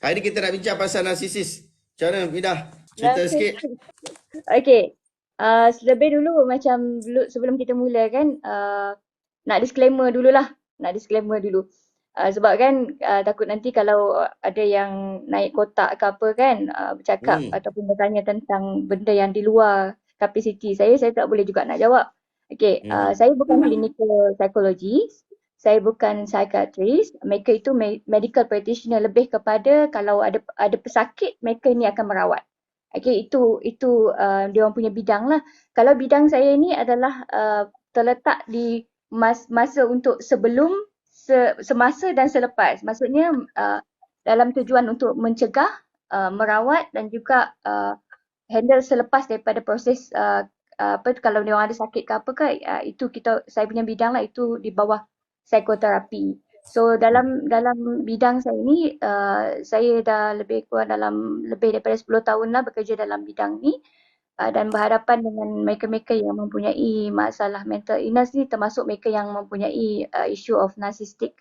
Hari ni kita nak bincang pasal narsisis. Macam mana Midah? Cerita sikit. Narcissistic. Okay. Selebih dulu macam dulu sebelum kita mula kan, nak disclaimer dululah. Nak disclaimer dulu. Sebab kan takut nanti kalau ada yang naik kotak ke apa kan, bercakap Hmm. ataupun bertanya tentang benda yang di luar kapasiti saya tak boleh juga nak jawab. Okay, Hmm. saya bukan clinical psychologist. Saya bukan psychiatrist. Mereka itu medical practitioner, lebih kepada kalau ada pesakit, mereka ni akan merawat. Okay, itu dia orang punya bidang lah. Kalau bidang saya ni adalah terletak di masa untuk sebelum, semasa dan selepas. Maksudnya dalam tujuan untuk mencegah, merawat dan juga handle selepas daripada proses apa tu, kalau dia orang ada sakit ke apa ke, itu saya punya bidang lah, itu di bawah psikoterapi. So dalam bidang saya ni, saya dah lebih kurang dalam lebih daripada 10 tahun lah bekerja dalam bidang ni, dan berhadapan dengan mereka-mereka yang mempunyai masalah mental illness ni, termasuk mereka yang mempunyai issue of narcissistic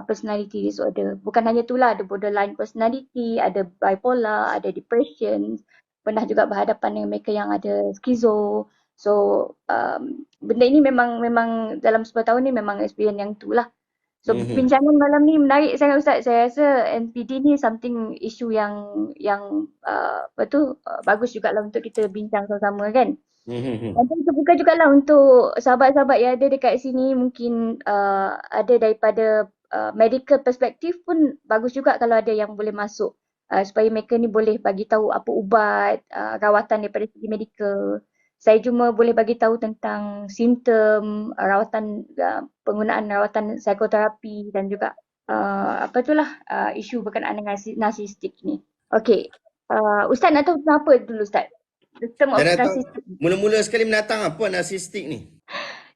personality disorder. Bukan hanya itulah, ada borderline personality, ada bipolar, ada depression. Pernah juga berhadapan dengan mereka yang ada skizo. So benda ini memang dalam 10 tahun ni memang experience yang itulah. So Hmm. bincangan malam ni menarik sangat Ustaz. Saya rasa NPD ni something isu yang apa tu, bagus jugalah untuk kita bincang sama-sama kan. Hmm. Hmm. Nanti terbuka jugalah untuk sahabat-sahabat yang ada dekat sini, mungkin ada daripada medical perspektif pun bagus juga kalau ada yang boleh masuk, supaya mereka ni boleh bagi tahu apa ubat, rawatan daripada segi medical. Saya cuma boleh bagi tahu tentang simptom, rawatan, penggunaan rawatan psikoterapi dan juga apa itulah, isu berkenaan dengan narsistik ni. Okey. Ustaz nak tahu kenapa dulu Ustaz? The term Saya of nak tahu narsistik. mula-mula sekali mendatang apa narsistik ni?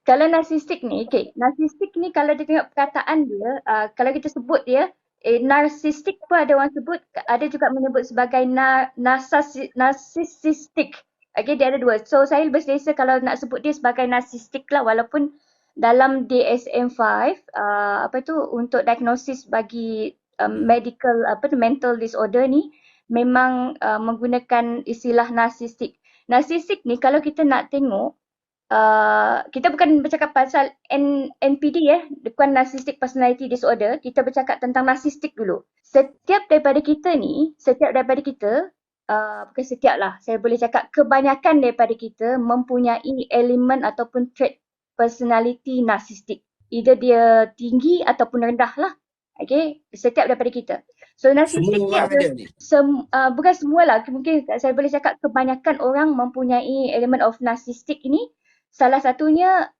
Kalau narsistik ni, okay, narsistik ni kalau dia tengok perkataan dia, kalau kita sebut dia, narsistik pun ada orang sebut, ada juga menyebut sebagai narsisistik. Okay, dia ada dua. So saya lebih selesa kalau nak sebut dia sebagai narsistik lah, walaupun dalam DSM-5, apa tu, untuk diagnosis bagi medical, apa tu, mental disorder ni, memang menggunakan istilah narsistik. Narsistik ni kalau kita nak tengok, kita bukan bercakap pasal NPD bukan Narcissistic Personality Disorder. Kita bercakap tentang narsistik dulu. Setiap daripada kita, bukan setiap lah, saya boleh cakap kebanyakan daripada kita mempunyai elemen ataupun trait personality narsistik. Either dia tinggi ataupun rendah lah. Okay, setiap daripada kita. So Semua narsistik ni orang ada, ada ni. bukan semualah, mungkin saya boleh cakap kebanyakan orang mempunyai elemen of narsistik ini. Salah satunya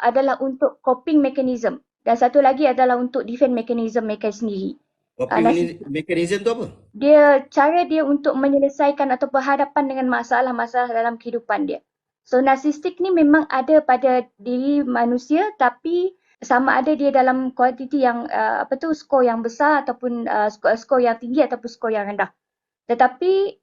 adalah untuk coping mechanism dan satu lagi adalah untuk defend mechanism mereka sendiri. Coping Narsistik, mechanism tu apa? cara dia untuk menyelesaikan atau berhadapan dengan masalah-masalah dalam kehidupan dia. So narsistik ni memang ada pada diri manusia, tapi sama ada dia dalam kuantiti yang apa tu, skor yang besar ataupun skor yang tinggi ataupun skor yang rendah. Tetapi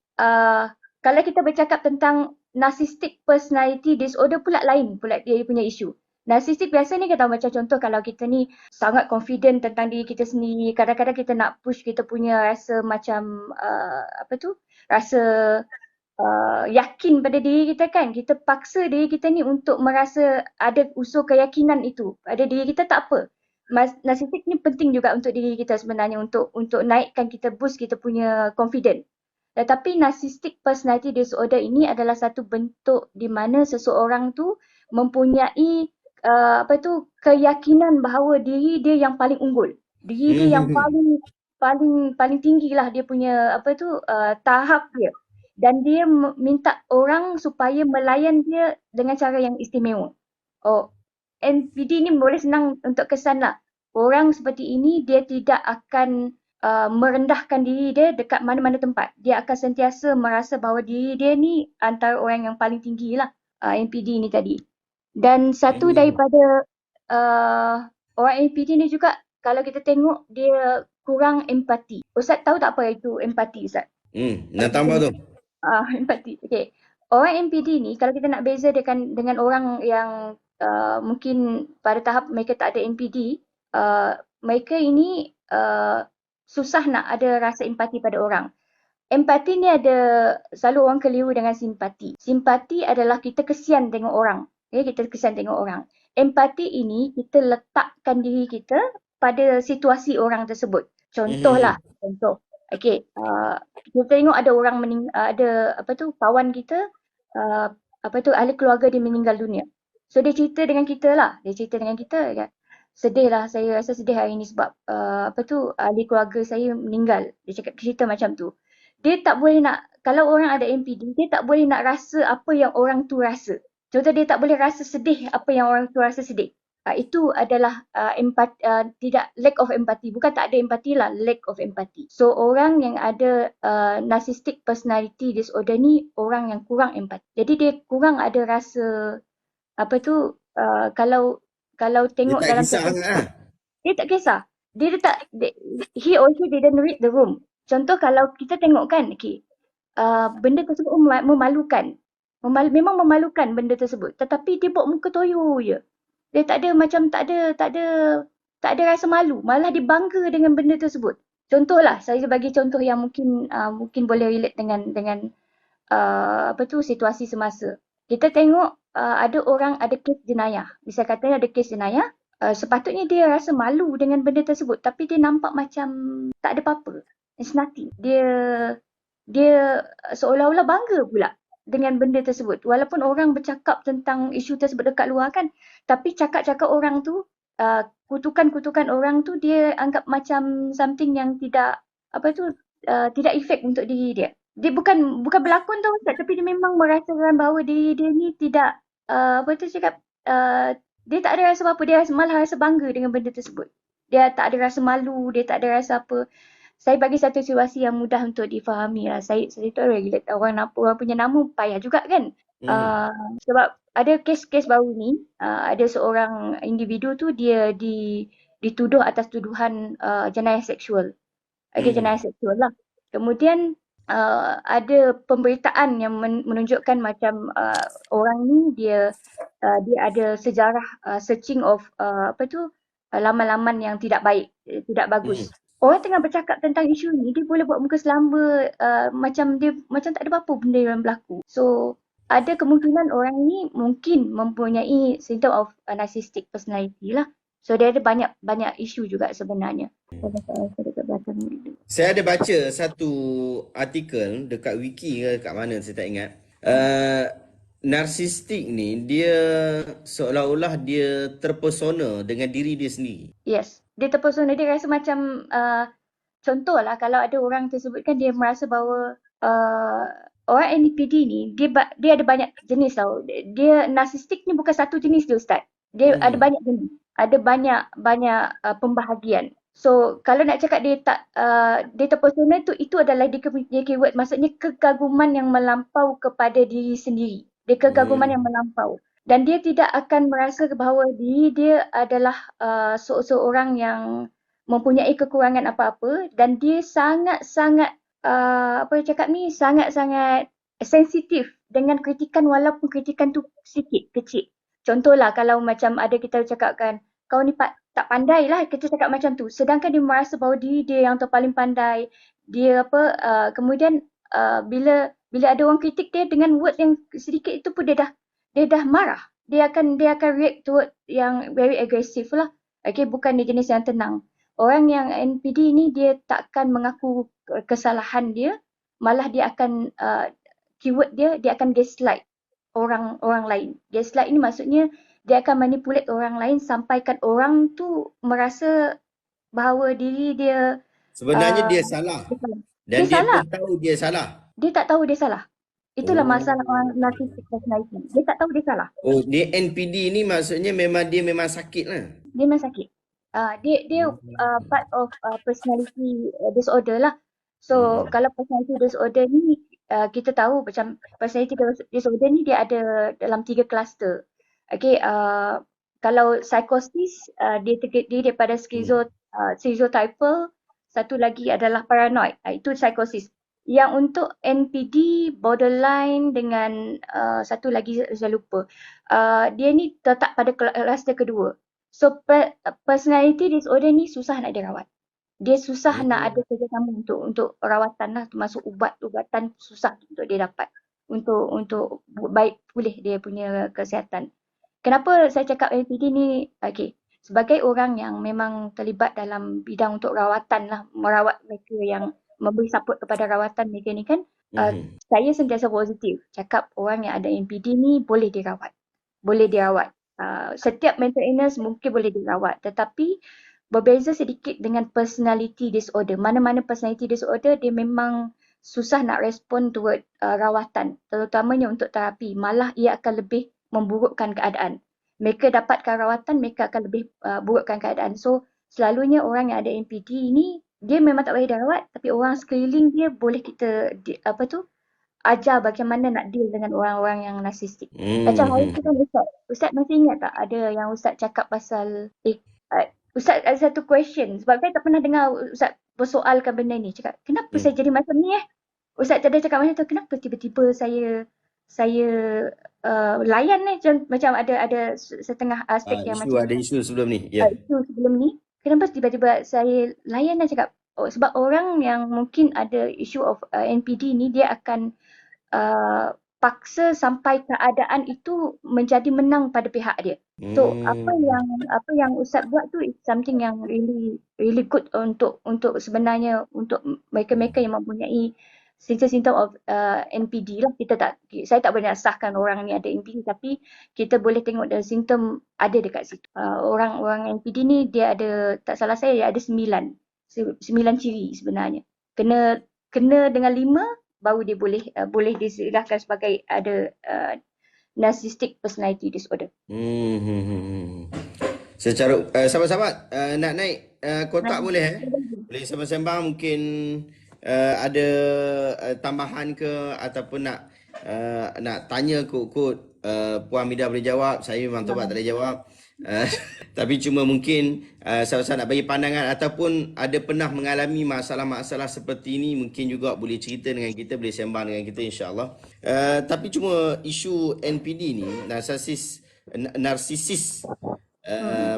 kalau kita bercakap tentang narcissistic personality disorder, pula lain pula dia punya isu. Narcissistic biasa ni kita tahu, macam contoh kalau kita ni sangat confident tentang diri kita sendiri, kadang-kadang kita nak push kita punya rasa macam apa tu, rasa yakin pada diri kita kan. Kita paksa diri kita ni untuk merasa ada unsur keyakinan itu pada diri kita, tak apa. Narcissistic ni penting juga untuk diri kita sebenarnya, untuk naikkan kita, boost kita punya confident. Tetapi narcissistic personality disorder ini adalah satu bentuk di mana seseorang tu mempunyai apa tu, keyakinan bahawa diri dia yang paling unggul. Diri dia yang Hmm. paling paling paling tinggilah dia punya apa tu, tahap dia. Dan dia minta orang supaya melayan dia dengan cara yang istimewa. Oh, NPD ni boleh senang untuk kesan lah. Orang seperti ini dia tidak akan merendahkan diri dia dekat mana-mana tempat. Dia akan sentiasa merasa bahawa diri dia ni antara orang yang paling tinggi lah, NPD ni tadi. Dan satu Hmm. daripada orang NPD ni juga, kalau kita tengok, dia kurang empati. Ustaz tahu tak apa itu empati, Ustaz? Nak tambah tu. Empati. Okay. Orang NPD ni, kalau kita nak beza dengan orang yang mungkin pada tahap mereka tak ada NPD, mereka ini susah nak ada rasa empati pada orang. Empati ni selalu orang keliru dengan simpati. Simpati adalah kita kesian tengok orang. Okay, kita kesian tengok orang. Empati ini kita letakkan diri kita pada situasi orang tersebut. Contohlah, contoh. Okay, kita tengok ada orang ada kawan kita, ahli keluarga dia meninggal dunia. So dia cerita dengan kita lah. Dia cerita dengan kita kan. Sedih lah, saya rasa sedih hari ni sebab ahli keluarga saya meninggal. Dia cakap cerita macam tu. Dia tak boleh nak, kalau orang ada MPD, dia tak boleh nak rasa apa yang orang tu rasa. Contoh dia tak boleh rasa sedih apa yang orang tu rasa sedih. Itu adalah tidak lack of empathy. Bukan tak ada empati lah, lack of empathy. So orang yang ada narcissistic personality disorder ni orang yang kurang empati. Jadi dia kurang ada rasa kalau Dia tengok tak dalam kisah keadaan sangat. dia tak kisah. He or she didn't read the room. Contoh kalau kita tengok kan, benda tersebut memalukan. Memang memalukan benda tersebut. Tetapi dia buat muka toyo je. Dia tak ada rasa malu. Malah dia bangga dengan benda tersebut. Contohlah, saya bagi contoh yang mungkin boleh relate dengan situasi semasa. Kita tengok ada orang ada kes jenayah. Misal katanya ada kes jenayah, sepatutnya dia rasa malu dengan benda tersebut tapi dia nampak macam tak ada apa-apa. It's nothing. Dia seolah-olah bangga pula dengan benda tersebut. Walaupun orang bercakap tentang isu tersebut dekat luar kan, tapi cakap-cakap orang tu, kutukan-kutukan orang tu dia anggap macam something yang tidak tidak efek untuk diri dia. Dia bukan berlakon tau Ustaz, tapi dia memang merasakan bahawa diri dia ni tidak dia tak ada rasa apa-apa, dia malah rasa bangga dengan benda tersebut. Dia tak ada rasa malu, dia tak ada rasa apa. Saya bagi satu situasi yang mudah untuk difahami lah. Saya tu relate orang punya nama payah juga kan. Sebab ada kes-kes baru ni, ada seorang individu tu dia dituduh atas tuduhan jenayah seksual. Jenayah seksual lah. Kemudian ada pemberitaan yang menunjukkan macam orang ni dia ada sejarah searching of laman-laman yang tidak baik, tidak bagus. Orang tengah bercakap tentang isu ni, dia boleh buat muka selamba macam tak ada apa-apa benda yang berlaku. So ada kemungkinan orang ni mungkin mempunyai symptom of narcissistic personality lah. So dia ada banyak isu juga sebenarnya. Saya ada baca satu artikel dekat wiki ke dekat mana saya tak ingat. Narsistik ni dia seolah-olah dia terpesona dengan diri dia sendiri. Yes, dia terpesona, dia rasa macam contohlah kalau ada orang tersebut kan dia merasa bahawa orang NPD ni dia ada banyak jenis tau. Dia narsistik ni bukan satu jenis dia Ustaz. Dia ada banyak jenis. Ada banyak pembahagian. So kalau nak cakap dia terpesona itu adalah dia keyword, maksudnya kekaguman yang melampau kepada diri sendiri. Dia kekaguman yang melampau. Dan dia tidak akan merasa bahawa diri dia adalah seorang yang mempunyai kekurangan apa-apa dan dia sangat-sangat sangat-sangat sensitif dengan kritikan walaupun kritikan tu sikit, kecil. Contohlah kalau macam ada kita cakapkan, kau ni tak pandai lah, kita cakap macam tu. Sedangkan dia merasa bahawa diri dia yang paling pandai. Dia kemudian bila ada orang kritik dia dengan word yang sedikit itu pun dia dah marah. Dia akan react to word yang very aggressive lah. Okay, bukan dia jenis yang tenang. Orang yang NPD ni dia takkan mengaku kesalahan dia, malah dia akan keyword dia akan gaslight orang lain. Gaslight ini maksudnya dia akan manipulate orang lain sampaikan orang tu merasa bahawa diri dia sebenarnya dia salah. Dan dia pun tahu dia salah. Dia tak tahu dia salah. Itulah masalah orang narcissistic personality. Dia tak tahu dia salah. Oh, dia NPD ni maksudnya dia memang sakit lah. Dia memang sakit. Dia part of personality disorder lah. So kalau personality disorder ni kita tahu macam personality disorder ni dia ada dalam 3 kluster. Okay, kalau psikosis dia terdiri daripada schizotypal, satu lagi adalah paranoid. Itu psikosis. Yang untuk NPD, borderline dengan satu lagi saya lupa. Dia ni terletak pada kluster kedua. So personality disorder ni susah nak dirawat. Dia susah nak ada Hmm. kerjasama untuk rawatan lah, termasuk ubat-ubatan susah untuk dia dapat untuk baik pulih dia punya kesihatan. Kenapa saya cakap LPD ni, okey, sebagai orang yang memang terlibat dalam bidang untuk rawatan lah, merawat mereka yang memberi support kepada rawatan mereka ni kan, Mhm. saya sentiasa positif cakap orang yang ada MPD ni boleh dirawat. Boleh dirawat. Setiap mental illness mungkin boleh dirawat, tetapi berbeza sedikit dengan personality disorder. Mana-mana personality disorder dia memang susah nak respon toward rawatan, terutamanya untuk terapi. Malah ia akan lebih memburukkan keadaan. Mereka dapatkan rawatan, mereka akan lebih burukkan keadaan. So, selalunya orang yang ada MPD ni, dia memang tak boleh dirawat, tapi orang sekeliling dia boleh kita ajar bagaimana nak deal dengan orang-orang yang narsistik. Macam hari tu Mhm. kan Ustaz masih ingat tak ada yang Ustaz cakap pasal Ustaz ada satu question sebab saya tak pernah dengar Ustaz persoalkan benda ni. Cakap, kenapa saya Mhm. jadi macam ni Ustaz ada cakap macam tu, kenapa tiba-tiba saya layan macam ada setengah aspek yang macam Ada isu sebelum ni. Ya. isu sebelum ni. Kenapa tiba-tiba saya layan dan cakap, oh, sebab orang yang mungkin ada isu of NPD ni dia akan paksa sampai keadaan itu menjadi menang pada pihak dia. So Hmm. apa yang Ustaz buat tu is something yang really really good untuk sebenarnya untuk mereka-mereka yang mempunyai simptom-simptom of NPD lah. Saya tak boleh nak sahkan orang ni ada NPD, tapi kita boleh tengok dari simptom ada dekat situ. Orang-orang NPD ni dia ada, tak salah saya, dia ada 9 ciri sebenarnya. Kena kena dengan 5 baru dia boleh disilahkan sebagai ada narcissistic personality disorder. Hmm. Hmm, hmm, hmm. Secara sahabat-sahabat nak naik kotak Nah, boleh boleh sembang-sembang mungkin ada tambahan ke ataupun nak tanya kod-kod Puan Mida boleh jawab. Saya memang tobat tak boleh jawab. Uh, tapi cuma mungkin sahabat-sahabat nak bagi pandangan ataupun ada pernah mengalami masalah-masalah seperti ini mungkin juga boleh cerita dengan kita, boleh sembang dengan kita insya-Allah. Tapi cuma isu NPD ni narsisis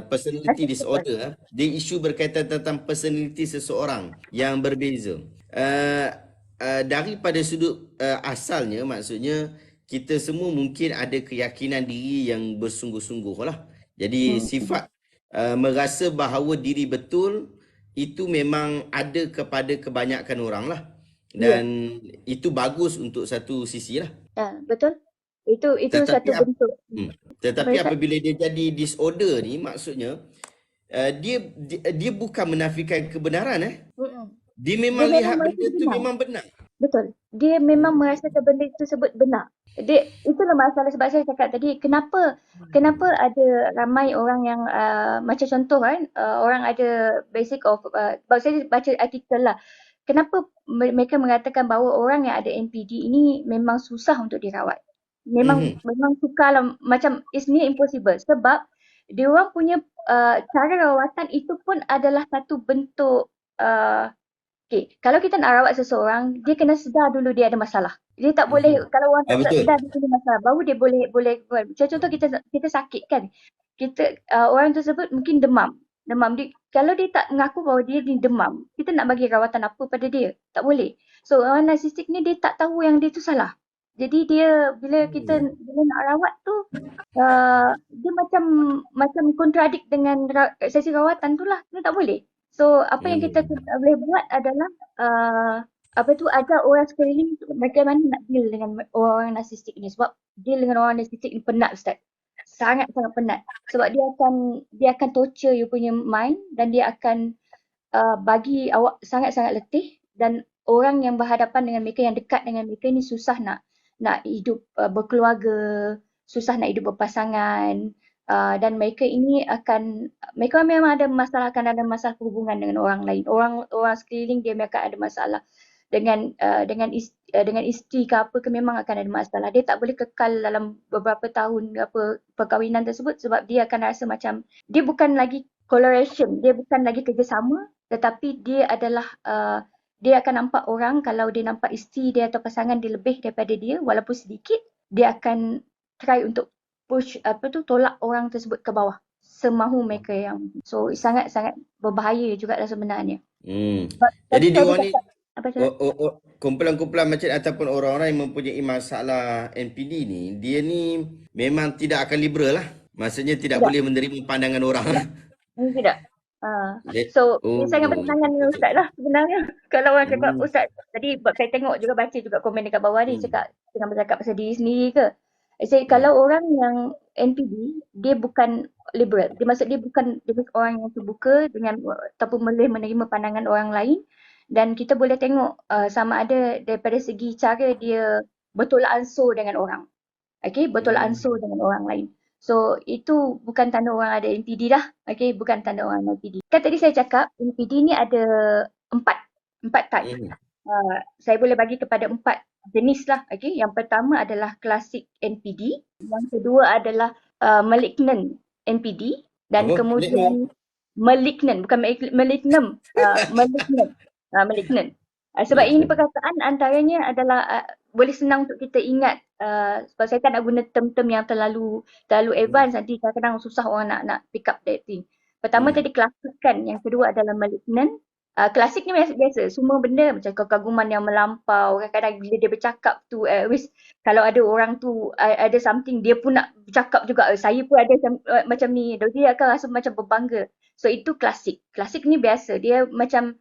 personality narcissistic. disorder, dia isu berkaitan tentang personality seseorang yang berbeza. Uh, Daripada sudut asalnya, maksudnya kita semua mungkin ada keyakinan diri yang bersungguh-sungguh lah. Jadi Hmm. sifat merasa bahawa diri betul itu memang ada kepada kebanyakan orang lah. Ya, Dan itu bagus untuk satu sisi lah. betul. Itu Tetapi satu bentuk. hmm, Apa tetapi Ustaz? apabila dia jadi disorder ni maksudnya dia bukan menafikan kebenaran Mm-mm. Dia Dia memang memang lihat merasa benda tu benar. memang benar. Betul. Dia memang merasakan benda tersebut benar. Itulah masalah sebab saya cakap tadi, kenapa ada ramai orang yang macam contoh kan, orang ada basic of, saya baca artikel lah. Kenapa mereka mengatakan bahawa orang yang ada NPD ini memang susah untuk dirawat. Memang Mhm. memang sukarlah, macam it's near impossible sebab dia orang punya cara rawatan itu pun adalah satu bentuk uh, okay, kalau kita nak rawat seseorang, dia kena sedar dulu dia ada masalah. Dia tak boleh, Mhm. kalau orang tak Betul. sedar dia punya masalah, baru dia boleh buat. Macam contoh kita sakit kan. Orang tersebut mungkin demam. Demam dia, kalau dia tak mengaku bahawa dia ni demam, kita nak bagi rawatan apa pada dia? Tak boleh. So orang narsistik ni dia tak tahu yang dia tu salah. Jadi dia bila nak rawat tu dia macam macam kontradik dengan sesi rawatan tu lah. Dia tak boleh. So apa yang kita Hmm. boleh buat adalah uh, ajar orang sekeliling bagaimana nak deal dengan orang narsistik ni, sebab deal dengan orang narsistik ni penat Ustaz. Sangat-sangat penat. Sebab dia akan torture you punya mind dan dia akan bagi awak sangat-sangat letih, dan orang yang berhadapan dengan mereka, yang dekat dengan mereka ni susah nak hidup berkeluarga, susah nak hidup berpasangan, dan mereka memang akan ada masalah hubungan dengan orang lain. Orang sekeliling dia mereka ada masalah dengan isteri ke apa ke, memang akan ada masalah. Dia tak boleh kekal dalam beberapa tahun perkahwinan tersebut sebab dia akan rasa macam dia bukan lagi collaboration, dia bukan lagi kerjasama, tetapi dia akan nampak orang, kalau dia nampak isteri dia atau pasangan dia lebih daripada dia walaupun sedikit, dia akan try untuk tolak orang tersebut ke bawah semahu mereka yang, so sangat-sangat berbahaya juga sebenarnya. Hmm. Jadi Tadi saya ada diorang ni cakap, apa cakap? kumpulan-kumpulan macam ataupun orang-orang yang mempunyai masalah NPD ni, dia ni memang tidak akan liberal lah. Maksudnya tidak Tidak, boleh menerima pandangan orang lah. tidak. Ini tidak. Ah, Dia- so, ini sangat Oh, bertentangan dengan betul. Ustaz lah sebenarnya. Kalau orang cakap, Hmm. Ustaz, tadi sebab saya tengok juga baca juga komen dekat bawah ni, Hmm. cakap, tengah bercakap pasal diri sendiri ke. Saya, Hmm. kalau orang yang NPD, dia bukan liberal. Dia maksud dia bukan orang yang terbuka dengan ataupun boleh menerima pandangan orang lain. Dan kita boleh tengok sama ada daripada segi cara dia bertolak ansur dengan orang. Okay, bertolak Hmm. ansur dengan orang lain. So, itu bukan tanda orang ada NPD dah. Okay, bukan tanda orang ada NPD. Kan tadi saya cakap, NPD ni ada empat. Empat type. Hmm. Saya boleh bagi kepada empat jenis lah. Okay, yang pertama adalah klasik NPD. Yang kedua adalah malignant NPD. Dan Apa? Pelik. kemudian malignant, bukan malignant. Malignant. Malignant. Sebab ini Pelik. perkataan antaranya adalah boleh senang untuk kita ingat sebab saya tak nak guna term-term yang terlalu Hmm. advance, nanti kadang-kadang susah orang nak pick up that thing. Pertama Hmm. tadi klasik kan, yang kedua adalah malignant. Klasik ni biasa, semua benda macam kekaguman yang melampau, kadang-kadang bila dia bercakap tu kalau ada orang tu ada something, dia pun nak bercakap juga, saya pun ada macam ni, dia akan rasa macam berbangga. So itu klasik. Klasik ni biasa, dia macam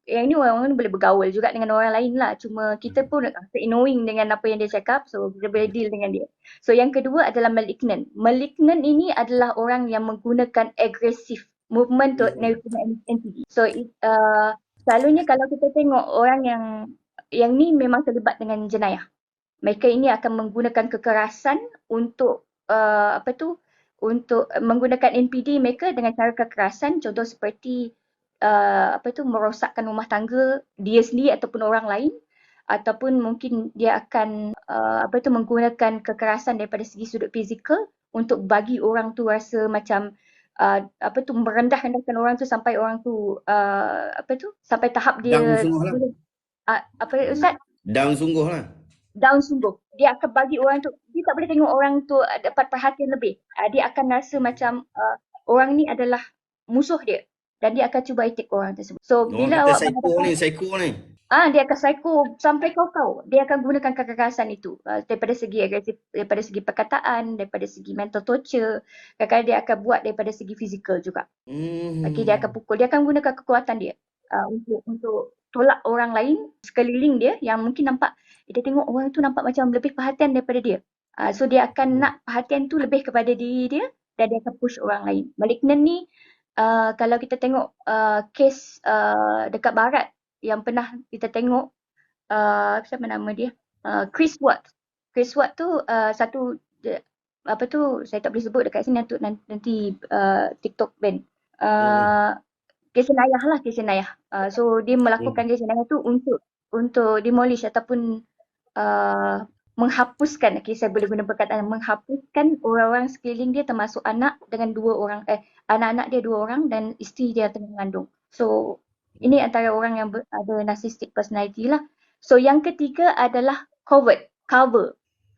yang ni orang-orang ni boleh bergaul juga dengan orang lain lah. Cuma kita Hmm. pun rasa annoying dengan apa yang dia cakap. So, kita boleh deal dengan dia. So, yang kedua adalah malignant. Malignant ini adalah orang yang menggunakan agresif movement untuk Hmm. nervous entity. So, selalunya kalau kita tengok orang yang ni memang terlibat dengan jenayah. Mereka ini akan menggunakan kekerasan untuk untuk menggunakan NPD mereka dengan cara kekerasan, contoh seperti merosakkan rumah tangga dia sendiri ataupun orang lain, ataupun mungkin dia akan menggunakan kekerasan daripada segi sudut fizikal untuk bagi orang tu rasa macam merendah-rendahkan orang tu sampai orang tu sampai tahap Down dia sungguh lah. Ustaz, Down sungguh lah. down sungguh. Dia akan bagi orang tu, dia tak boleh tengok orang tu dapat perhatian lebih. Dia akan rasa macam orang ni adalah musuh dia dan dia akan cuba attack orang tersebut. So Orang bila kata awak psycho berhadapan, ni, psycho ni. dia akan psycho sampai kau. Dia akan gunakan kekerasan itu daripada segi agresif, daripada segi perkataan, daripada segi mental torture. Kadang-kadang dia akan buat daripada segi fizikal juga. Okay, dia akan Hmm. pukul. Dia akan gunakan kekuatan dia untuk tolak orang lain sekeliling dia yang mungkin nampak, dia tengok orang tu nampak macam lebih perhatian daripada dia. So dia akan nak perhatian tu lebih kepada diri dia dan dia akan push orang lain. Malignant ni kalau kita tengok kes dekat barat yang pernah kita tengok, siapa nama dia? Chris Watts. Chris Watts tu satu saya tak boleh sebut dekat sini nanti TikTok ban. Hmm. Uh, Kes jenayah lah, kes jenayah. So dia Hmm. melakukan kes jenayah tu untuk demolish ataupun uh, menghapuskan, okay, saya boleh guna perkataan menghapuskan orang-orang sekeliling dia termasuk anak dengan anak-anak dia 2 orang dan isteri dia yang tengah mengandung. So ini antara orang yang ada narcissistic personality lah. So yang ketiga adalah cover.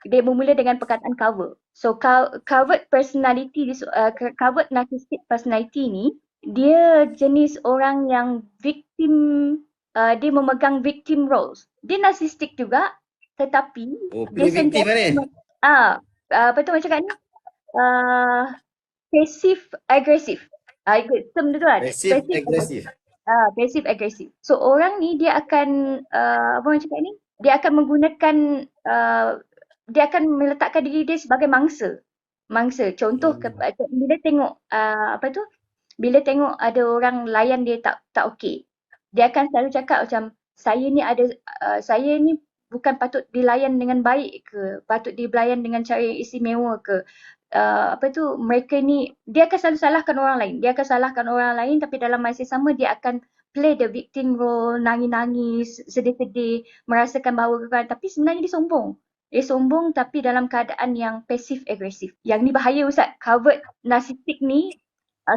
Dia bermula dengan perkataan cover. So covert personality, covert narcissistic personality ni, dia jenis orang yang victim, dia memegang victim roles. Dia narcissistic juga, tetapi Oh, dia play victim sentiasa lah ni. apa tu macam kat ni? Passive aggressive. Term tu kan? Passive Passive aggressive. aggressive. Passive aggressive. So orang ni dia akan apa orang cakap ni? Dia akan menggunakan dia akan meletakkan diri dia sebagai mangsa. Mangsa. Contoh Hmm. bila tengok bila tengok ada orang layan dia tak okey. Dia akan selalu cakap macam saya ni bukan patut dilayan dengan baik ke, patut dilayan dengan cara yang istimewa ke. Mereka ni, dia akan selalu salahkan orang lain. Dia akan salahkan orang lain tapi dalam masa sama dia akan play the victim role, nangis-nangis, sedih-sedih, merasakan bahawa kekuatan. Tapi sebenarnya dia sombong. Dia sombong tapi dalam keadaan yang pasif agresif. Yang ni bahaya Ustaz. Covert narcissistic ni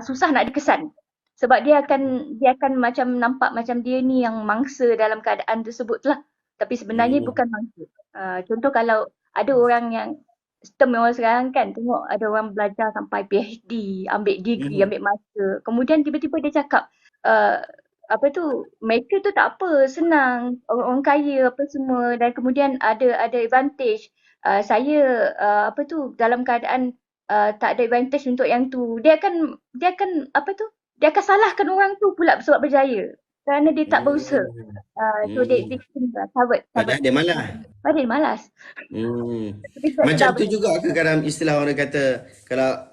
susah nak dikesan. Sebab dia akan macam nampak macam dia ni yang mangsa dalam keadaan tersebut lah. Tapi sebenarnya Hmm. bukan mangsa. Contoh kalau ada orang yang sistem orang sekarang kan, tengok ada orang belajar sampai PhD, ambil degree, Hmm. ambil master. Kemudian tiba-tiba dia cakap, uh, mereka tu tak apa, senang, orang kaya apa semua, dan kemudian ada advantage. Saya dalam keadaan tak ada advantage untuk yang tu, dia akan salahkan orang tu pula sebab berjaya kerana dia tak berusaha. Hmm. So Hmm. dia kena covered. Padahal dia malah. Padahal dia malas. Hmm. Tapi sebab Macam sedar tu betul. juga ke dalam istilah orang kata kalau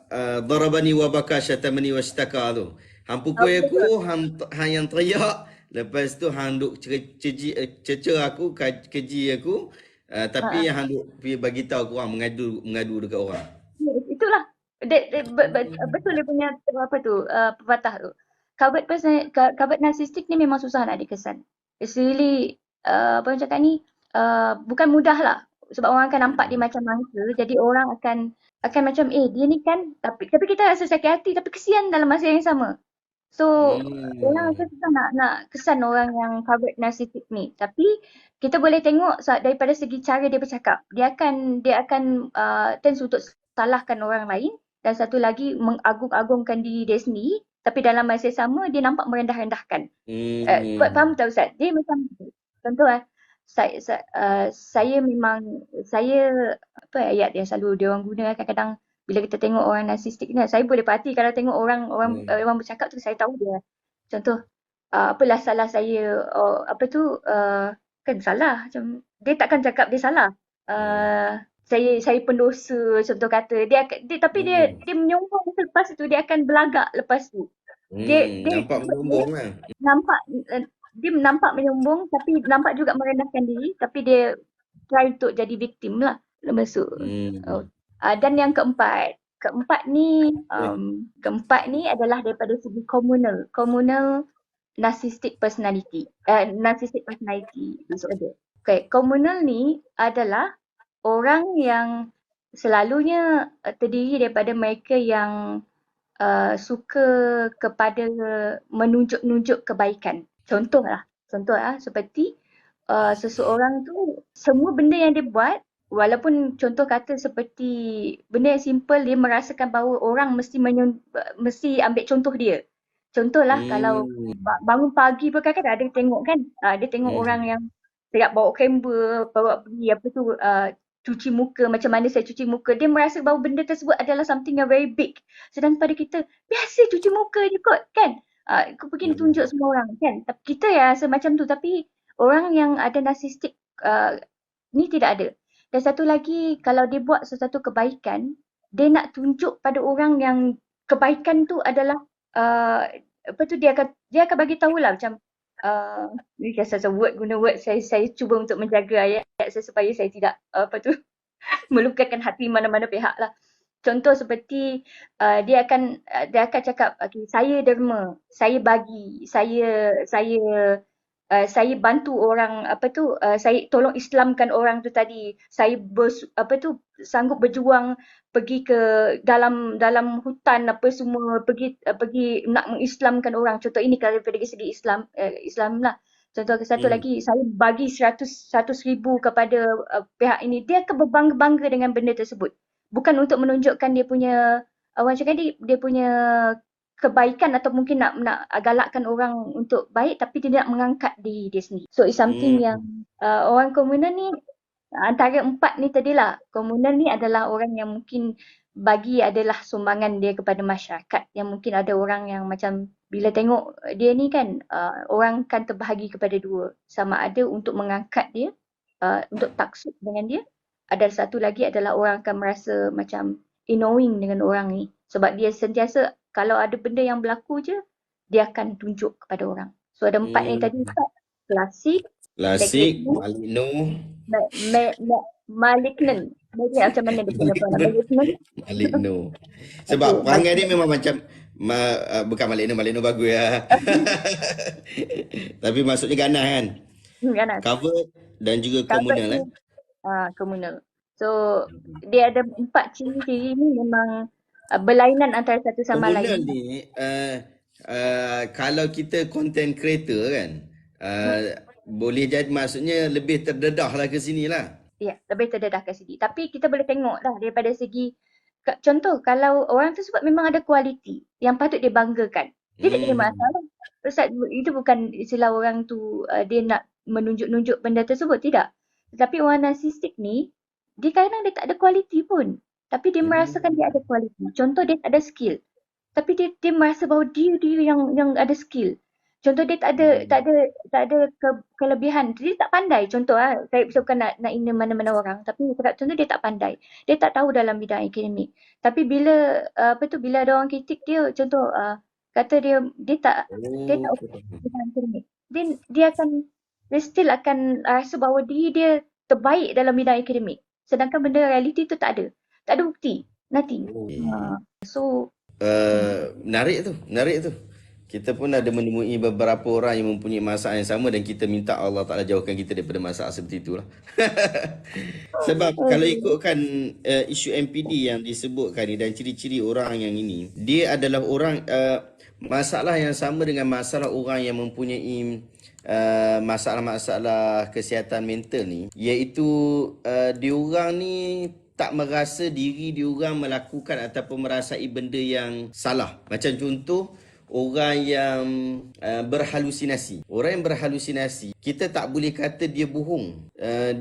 darabani wa baka syatamani wa shtaka tu. Hang pukul Betul. aku, hang yang teriak, lepas tu hang duk cerca aku, keji aku, Ha, tapi hang duk pergi bagi tahu aku orang mengadu dekat orang. itulah. Betul dia punya pepatah tu. Covered narcissistic ni memang susah nak dikesan. It's really orang cakap ni bukan mudah lah. Sebab orang akan nampak dia macam mangsa, jadi orang akan macam dia ni kan, tapi kita rasa sakit hati tapi kesian dalam masa yang sama. So, orang rasa Hmm. susah nak kesan orang yang covered narcissistic ni. Tapi kita boleh tengok daripada segi cara dia bercakap. Dia akan tends untuk salahkan orang lain, dan satu lagi mengagung-agungkan diri dia sendiri, tapi dalam masa yang sama dia nampak merendah-rendahkan. Faham Hmm. tak Ustaz? Dia macam contoh saya memang apa ayat yang selalu dia orang guna kadang-kadang bila kita tengok orang narsistik ni, saya boleh perhati kalau tengok orang orang Hmm. orang bercakap tu saya tahu dia. Contoh apalah salah saya, kan salah macam dia takkan cakap dia salah. Hmm. Saya pendosa contoh kata. Tapi dia Hmm. dia menyombong selepas itu, dia akan belagak lepas tu. Dia Hmm. dia Nampak menyombong lah. nampak dia nampak menyombong tapi nampak juga merendahkan diri, tapi dia try untuk jadi victim lah. Masuk. Oh. Hmm. Dan yang keempat. Eh. Keempat ni adalah daripada segi communal narcissistic personality disorder. Okay, communal ni adalah orang yang selalunya terdiri daripada mereka yang suka kepada menunjuk-nunjuk kebaikan. Contoh seperti seseorang tu semua benda yang dia buat, walaupun contoh kata seperti benda yang simple, dia merasakan bahawa orang mesti ambil contoh dia. Contohlah kalau Hmm. bangun pagi pun kadang-kadang ada tengok kan, dia tengok orang Hmm. yang siap bawa kamera, bawa pergi cuci muka, macam mana saya cuci muka. Dia merasa bahawa benda tersebut adalah something yang very big. Sedang pada kita, biasa cuci muka je kot kan. Kau pergi tunjuk Hmm. semua orang kan. Tapi kita yang rasa macam tu. Tapi orang yang ada narsistik ni tidak ada. Dan satu lagi, kalau dia buat sesuatu kebaikan, dia nak tunjuk pada orang yang kebaikan tu adalah dia akan bagi tahulah macam ni kisah guna word, saya cuba untuk menjaga ayat saya supaya saya tidak melukakan hati mana-mana pihak lah. Contoh seperti dia akan cakap, okay, saya derma, saya bagi, saya bantu orang saya tolong Islamkan orang tu tadi. Saya sanggup berjuang pergi ke dalam hutan apa semua, pergi nak mengislamkan orang. Contoh ini kalau dari segi Islam lah. Contoh satu Hmm. lagi, saya bagi 100,000 kepada pihak ini. Dia akan berbangga-bangga dengan benda tersebut. Bukan untuk menunjukkan dia punya orang cakap dia punya kebaikan atau mungkin nak galakkan orang untuk baik, tapi dia nak mengangkat diri dia sendiri. So it's something Hmm. yang orang komunal ni antara empat ni tadilah. Komunal ni adalah orang yang mungkin bagi adalah sumbangan dia kepada masyarakat, yang mungkin ada orang yang macam bila tengok dia ni kan orang kan terbahagi kepada dua, sama ada untuk mengangkat dia, untuk taksub dengan dia. Ada satu lagi adalah orang akan merasa macam knowing dengan orang ni, sebab dia sentiasa kalau ada benda yang berlaku je dia akan tunjuk kepada orang. So ada empat ni tadi, Hmm. empat klasik, Klasik, deklaratif, Malino, malignant. Macam mana dia punya perangai Maligno, malignant? Maligno. Okey, Sebab perangai dia memang macam bukan Maligno, Maligno bagus ya. Tapi maksudnya ganas kan. ganas. Covered dan juga Covered komunal ni eh. komunal. So dia ada empat ciri-ciri ni memang berlainan antara satu sama Komunal lain. ni kalau kita content creator kan, Hmm. boleh jadi maksudnya lebih terdedah lah ke sini lah. Ya, lebih terdedah kat sini. Tapi kita boleh tengok dah daripada segi contoh kalau orang tersebut memang ada kualiti yang patut dibanggakan. Dia tak ada Hmm. masalah. Ustaz, itu bukan istilah orang tu dia nak menunjuk-nunjuk benda tersebut. Tidak. Tetapi orang narsistik ni, dia kadang dia tak ada kualiti pun. Tapi dia merasakan dia ada kualiti. Contoh dia tak ada skill. Tapi dia merasa bahawa dia yang ada skill. Contoh dia Hmm. tak ada kelebihan. Dia tak pandai. Contoh saya bukan nak ina mana-mana orang, tapi contoh dia tak pandai. Dia tak tahu dalam bidang akademik. Tapi bila bila ada orang kritik dia, contoh kata dia Oh, tak okey bidang akademik. Dia still akan rasa bahawa dia terbaik dalam bidang akademik. Sedangkan benda realiti tu tak ada. Tak ada bukti. Nothing. oh. So Menarik tu, menarik tu. Kita pun ada menemui beberapa orang yang mempunyai masalah yang sama dan kita minta Allah Ta'ala jauhkan kita daripada masalah seperti itulah. Sebab kalau ikutkan isu MPD yang disebutkan ni dan ciri-ciri orang yang ini, dia adalah orang masalah yang sama dengan masalah orang yang mempunyai masalah-masalah kesihatan mental ni, iaitu diorang ni tak merasa diri diorang melakukan ataupun merasai benda yang salah. Macam contoh orang yang berhalusinasi. Orang yang berhalusinasi, kita tak boleh kata dia bohong.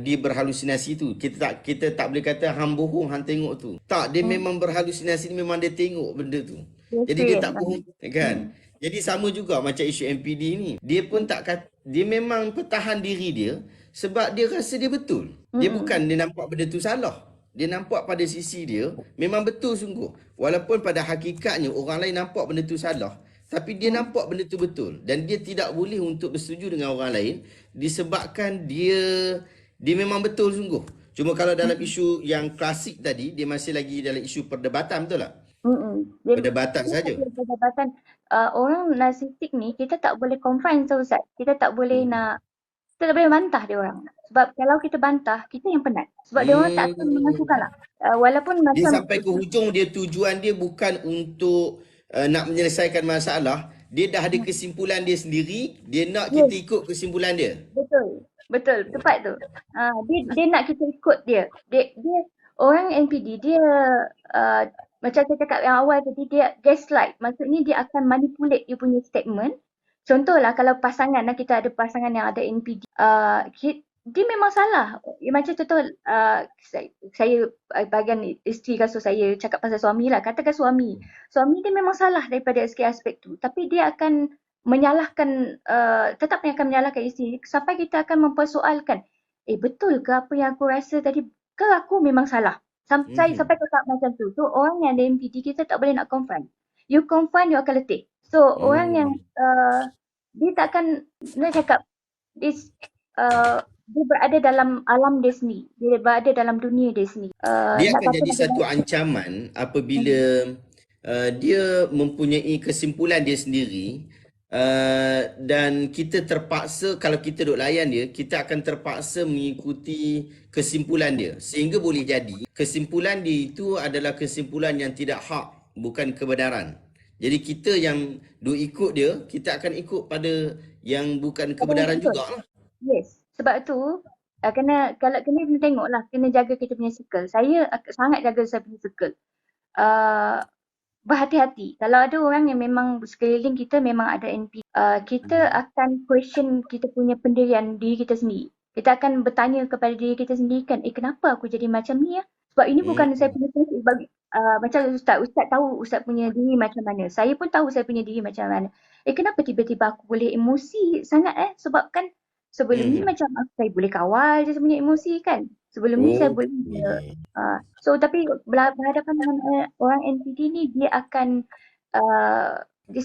Dia berhalusinasi tu. Kita tak boleh kata hang bohong, hang tengok tu. Tak, dia memang berhalusinasi, memang dia tengok benda tu. dia Jadi dia experience tak bohong kan. Jadi sama juga macam isu MPD ni. Dia pun tak kata, dia memang pertahan diri dia sebab dia rasa dia betul. Dia bukan dia nampak benda tu salah. Dia nampak pada sisi dia memang betul sungguh. Walaupun pada hakikatnya orang lain nampak benda tu salah, tapi dia nampak benda tu betul dan dia tidak boleh untuk bersetuju dengan orang lain disebabkan dia memang betul sungguh. Cuma kalau dalam isu yang klasik tadi, dia masih lagi dalam isu perdebatan, betul tak? Perdebatan Dia saja. ada perdebatan orang narsistik ni kita tak boleh confine Ustaz. Kita tak boleh bantah dia orang. Sebab kalau kita bantah, kita yang penat. Sebab dia orang tak akan mengakukan Hmm. lah. Walaupun Dia macam sampai ke hujung, dia tujuan dia bukan untuk nak menyelesaikan masalah. Dia dah ada kesimpulan dia sendiri, dia nak kita yes, ikut kesimpulan dia. betul. Betul, tepat tu. Dia nak kita ikut dia. Dia orang NPD dia uh, macam saya cakap yang awal tadi dia gaslight. Maksudnya dia akan manipulate dia punya statement. Contohlah kalau pasangan kita ada pasangan yang ada NPD, dia memang salah. Macam contoh saya bahagian isteri kasus saya cakap pasal suami lah. Katakan suami. Suami dia memang salah daripada segi aspek tu. Tapi dia akan menyalahkan tetap yang akan menyalahkan isteri sampai kita akan mempersoalkan betul ke apa yang aku rasa tadi ke aku memang salah sampai ke tahap macam tu. So orang yang ada MPD kita tak boleh nak confront. You confront you akan letih. So orang yang Hmm. dia tak akan nak cakap this dia berada dalam alam dia sendiri. Dia berada dalam dunia dia sendiri. Dia Nak akan kata jadi benda satu lain. ancaman apabila dia mempunyai kesimpulan dia sendiri, dan kita terpaksa, kalau kita duk layan dia, kita akan terpaksa mengikuti kesimpulan dia. Sehingga boleh jadi kesimpulan dia itu adalah kesimpulan yang tidak hak, bukan kebenaran. Jadi kita yang duk ikut dia, kita akan ikut pada yang bukan Ada yang kebenaran betul. jugalah. Yes. Sebab tu kena tengoklah, kena jaga kita punya circle. Saya sangat jaga saya punya circle. Uh, Berhati-hati. Kalau ada orang yang memang sekeliling kita memang ada NP, kita akan question kita punya pendirian diri kita sendiri. Kita akan bertanya kepada diri kita sendiri kan, kenapa aku jadi macam ni ya? Sebab ini bukan saya Hmm. punya prinsip bagi macam Ustaz tahu Ustaz punya diri macam mana. Saya pun tahu saya punya diri macam mana. Kenapa tiba-tiba aku boleh emosi sangat Sebab kan sebelum ni Hmm. macam saya boleh kawal je saya punya emosi kan. Sebelum ni saya boleh Okey. tapi berhadapan dengan orang NPD ni dia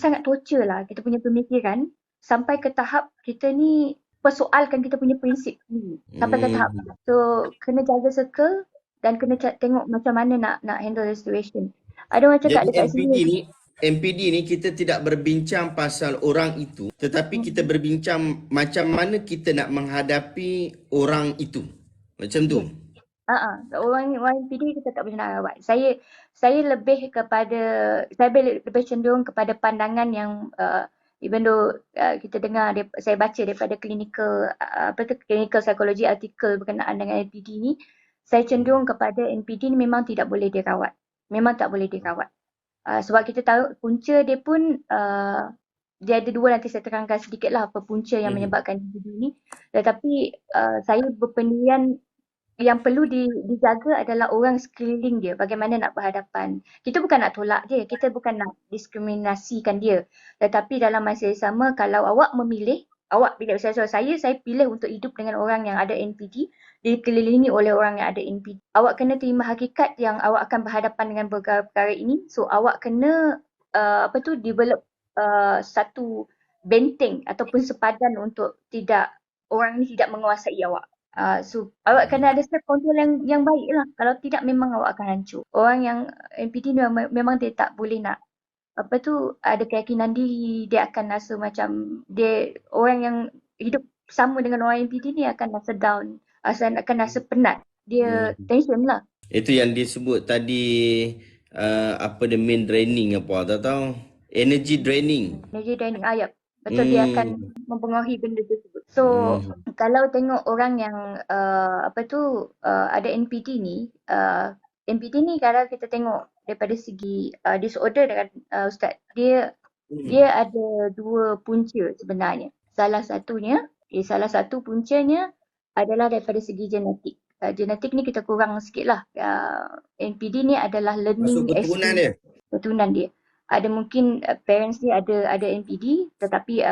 sangat torture lah kita punya pemikiran sampai ke tahap kita ni persoalkan kita punya prinsip ni sampai ke tahap tu. Hmm. So kena jaga circle dan kena tengok macam mana nak handle the situation. Ada orang cakap Jadi dekat MPD sini, ni, MPD ni kita tidak berbincang pasal orang itu, tetapi kita hmm, berbincang macam mana kita nak menghadapi orang itu. Macam tu. yes. Orang NPD kita tak boleh nak rawat. Saya lebih cenderung kepada pandangan yang even though kita dengar saya baca daripada clinical psychology artikel berkenaan dengan NPD ni, saya cenderung kepada NPD ni memang tidak boleh dirawat. Memang tak boleh dirawat. Sebab kita tahu punca dia pun dia ada dua, nanti saya terangkan sedikit lah apa punca yang menyebabkan individu ni. Tetapi saya berpendirian yang perlu dijaga adalah orang sekeliling dia, bagaimana nak berhadapan. Kita bukan nak tolak dia, kita bukan nak diskriminasikan dia. Tetapi dalam masa yang sama, kalau awak memilih, awak bila saya pilih untuk hidup dengan orang yang ada NPD, dikelilingi oleh orang yang ada NPD. Awak kena terima hakikat yang awak akan berhadapan dengan perkara-perkara ini. So awak kena develop satu benteng ataupun sepadan untuk orang ni tidak menguasai awak. So awak kena ada self control yang baik lah. Kalau tidak memang awak akan hancur. Orang yang NPD ni memang dia tak boleh nak ada keyakinan diri, dia akan rasa macam orang yang hidup sama dengan orang NPD ni akan rasa down, akan rasa penat. Dia tension lah. Itu yang disebut tadi the main draining apa tahu? Energy draining. Energy draining, ya. Betul, dia akan mempengaruhi benda tersebut. So, kalau tengok orang yang ada NPD ni, NPD ni kalau kita tengok daripada segi disorder dengan Ustaz, dia ada dua punca sebenarnya. Salah satu puncanya adalah daripada segi genetik. Genetik ni kita kurang sikit lah. NPD ni adalah learning experience. Keturunan dia. Ada mungkin parents dia ada NPD, tetapi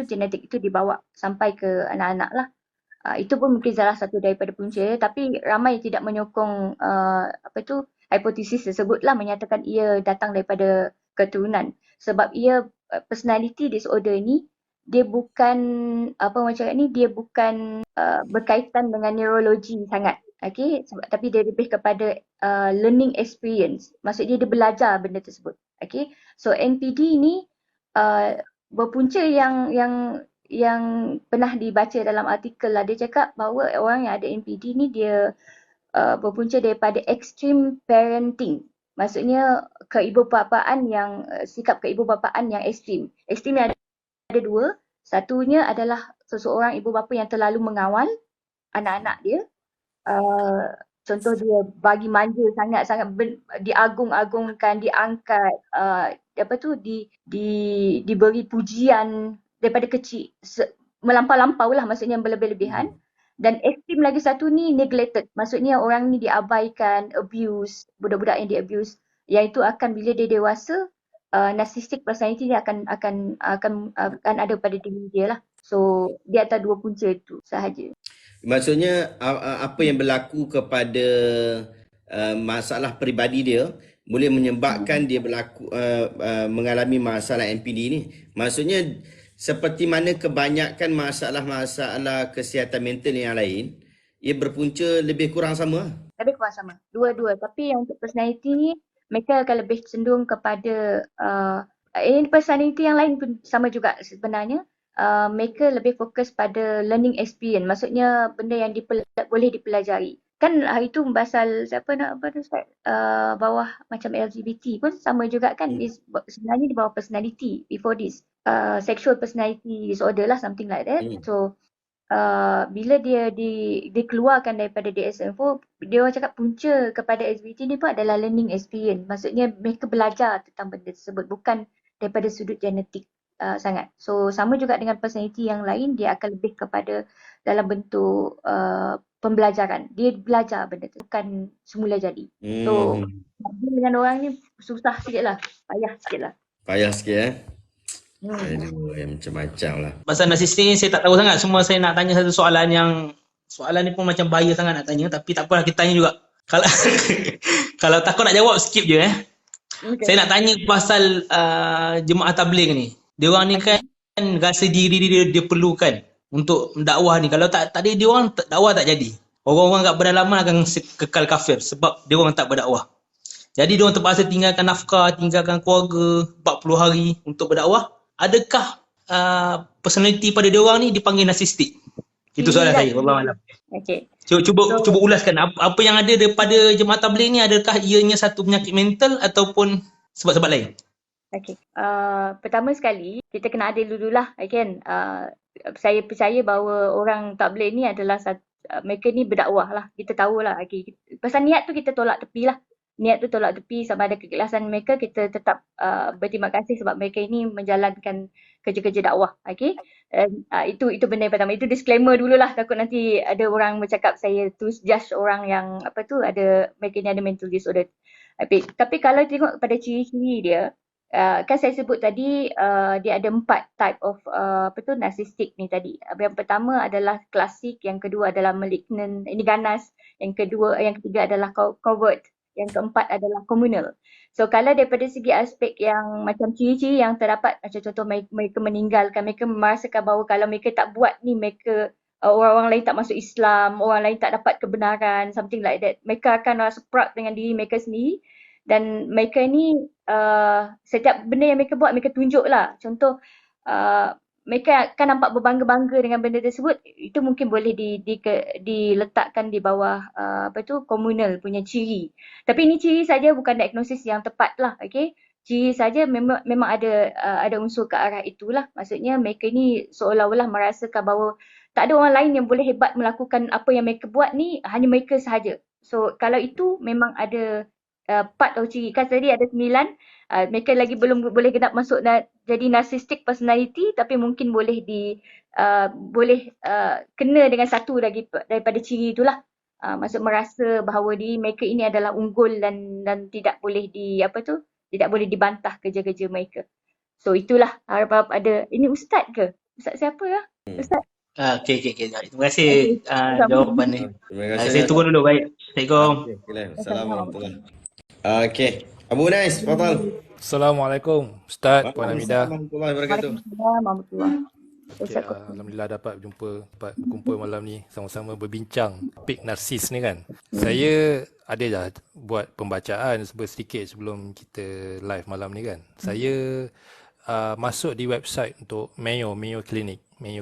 genetik itu dibawa sampai ke anak-anak lah. Itu pun mungkin salah satu daripada punca, tapi ramai tidak menyokong hipotesis tersebut lah, menyatakan ia datang daripada keturunan. Sebab ia personality disorder ni dia bukan dia bukan berkaitan dengan neurologi sangat. Okay, tapi dia lebih kepada learning experience. Maksudnya dia belajar benda tersebut. Okay, so NPD ni berpunca yang pernah dibaca dalam artikel lah. Dia cakap bahawa orang yang ada NPD ni dia berpunca daripada extreme parenting. Maksudnya sikap keibubapaan yang ekstrim. Ekstrim ada dua. Satunya adalah seseorang ibu bapa yang terlalu mengawal anak-anak dia. Contoh dia bagi manja sangat-sangat, diagung-agungkan, diangkat, diberi pujian daripada kecil, melampau-lampau lah, maksudnya berlebih-lebihan. Dan ekstrim lagi satu ni neglected, maksudnya orang ni diabaikan, abuse, budak-budak yang di-abuse, yang itu akan bila dia dewasa, narcissistic personality dia akan ada pada diri dia lah. So dia antara dua punca itu sahaja. Maksudnya apa yang berlaku kepada masalah peribadi dia boleh menyebabkan dia mengalami masalah NPD ni. Maksudnya seperti mana kebanyakan masalah-masalah kesihatan mental yang lain, ia berpunca lebih kurang sama. Lebih kurang sama. Dua-dua. Tapi yang untuk personality ni, mereka akan lebih cenderung kepada personality yang lain pun sama juga sebenarnya. Mereka lebih fokus pada learning experience. Maksudnya benda yang boleh dipelajari. Kan hari tu pasal bawah macam LGBT pun sama juga kan. Sebenarnya di bawah personality before this. Sexual personality disorder lah, something like that. So bila dia dikeluarkan daripada DSM-4, dia orang cakap punca kepada LGBT ni pun adalah learning experience. Maksudnya mereka belajar tentang benda tersebut, bukan daripada sudut genetik sangat. So sama juga dengan personality yang lain, dia akan lebih kepada dalam bentuk pembelajaran. Dia belajar benda tu, bukan semula jadi. So dengan orang ni susah sikit lah, payah sikit lah. Payah sikit macam-macam lah. Pasal narcissistic ni saya tak tahu sangat. Semua saya nak tanya satu soalan ni pun macam bahaya sangat nak tanya, tapi tak apalah, kita tanya juga. Kalau takut nak jawab, skip je Okay. Saya nak tanya pasal jemaah tabligh ni. Dia orang ni kan rasa diri dia perlukan untuk dakwah ni. Kalau tak ada dia orang, dakwah tak jadi. Orang-orang kat pedalaman akan kekal kafir sebab dia orang tak berdakwah. Jadi dia orang terpaksa tinggalkan nafkah, tinggalkan keluarga 40 hari untuk berdakwah. Adakah personality pada dia orang ni dipanggil narsistik? Itu soalan saya. Wallahualam. Okey. Cuba ulaskan apa yang ada daripada jemaah tabligh ni, adakah ianya satu penyakit mental ataupun sebab-sebab lain? Okey. Pertama sekali kita kena adil dululah, kan. Saya percaya bahawa orang tabligh ni adalah mereka ni berdakwah lah. Kita tahulah. Okay. Pasal niat tu kita tolak tepi lah. niat tu tolak tepi sama ada keikhlasan mereka, kita tetap berterima kasih sebab mereka ini menjalankan kerja-kerja dakwah. Okay. Itu benda yang pertama. Itu disclaimer dululah, takut nanti ada orang bercakap saya terus judge orang yang mereka ni ada mental disorder. Tapi kalau tengok pada ciri-ciri dia, kan saya sebut tadi dia ada 4 type of narcissistic ni tadi. Yang pertama adalah klasik, yang kedua adalah malignant, ini ganas, yang ketiga adalah covert, yang keempat adalah communal. So kalau daripada segi aspek yang macam ciri-ciri yang terdapat, macam contoh mereka meninggalkan, mereka merasakan bahawa kalau mereka tak buat ni, mereka orang-orang lain tak masuk Islam, orang lain tak dapat kebenaran, something like that. Mereka akan rasa proud dengan diri mereka sendiri, dan mereka ni setiap benda yang mereka buat, mereka tunjuk lah. Contoh, mereka akan nampak berbangga-bangga dengan benda tersebut. Itu mungkin boleh diletakkan di bawah komunal punya ciri. Tapi ini ciri saja, bukan diagnosis yang tepat lah. Okay? Ciri saja memang ada unsur ke arah itulah. Maksudnya mereka ni seolah-olah merasakan bahawa tak ada orang lain yang boleh hebat melakukan apa yang mereka buat ni, hanya mereka sahaja. So kalau itu memang ada part atau ciri. Kan tadi ada 9, mereka lagi belum boleh genap masuk jadi narcissistic personality, tapi mungkin boleh kena dengan satu lagi daripada ciri itulah. Maksud merasa bahawa mereka ini adalah unggul dan tidak boleh tidak boleh dibantah kerja-kerja mereka. So itulah harap-harap ada. Ini Ustaz ke? Ustaz siapa ya? Ustaz. Okey. Terima kasih jawapan ni. Terima kasih. Saya tunggu dulu. Baik. Assalamualaikum. Assalamualaikum. Okey. Abu Nais, fadal. Assalamualaikum Ustaz, Puan Hamidah. Warahmatullahi wabarakatuh. Okay, Alhamdulillah dapat berkumpul malam ni, sama-sama berbincang topik narsis ni kan. Saya ada dah buat pembacaan sedikit sebelum kita live malam ni kan. Saya masuk di website untuk Mayo Clinic ni.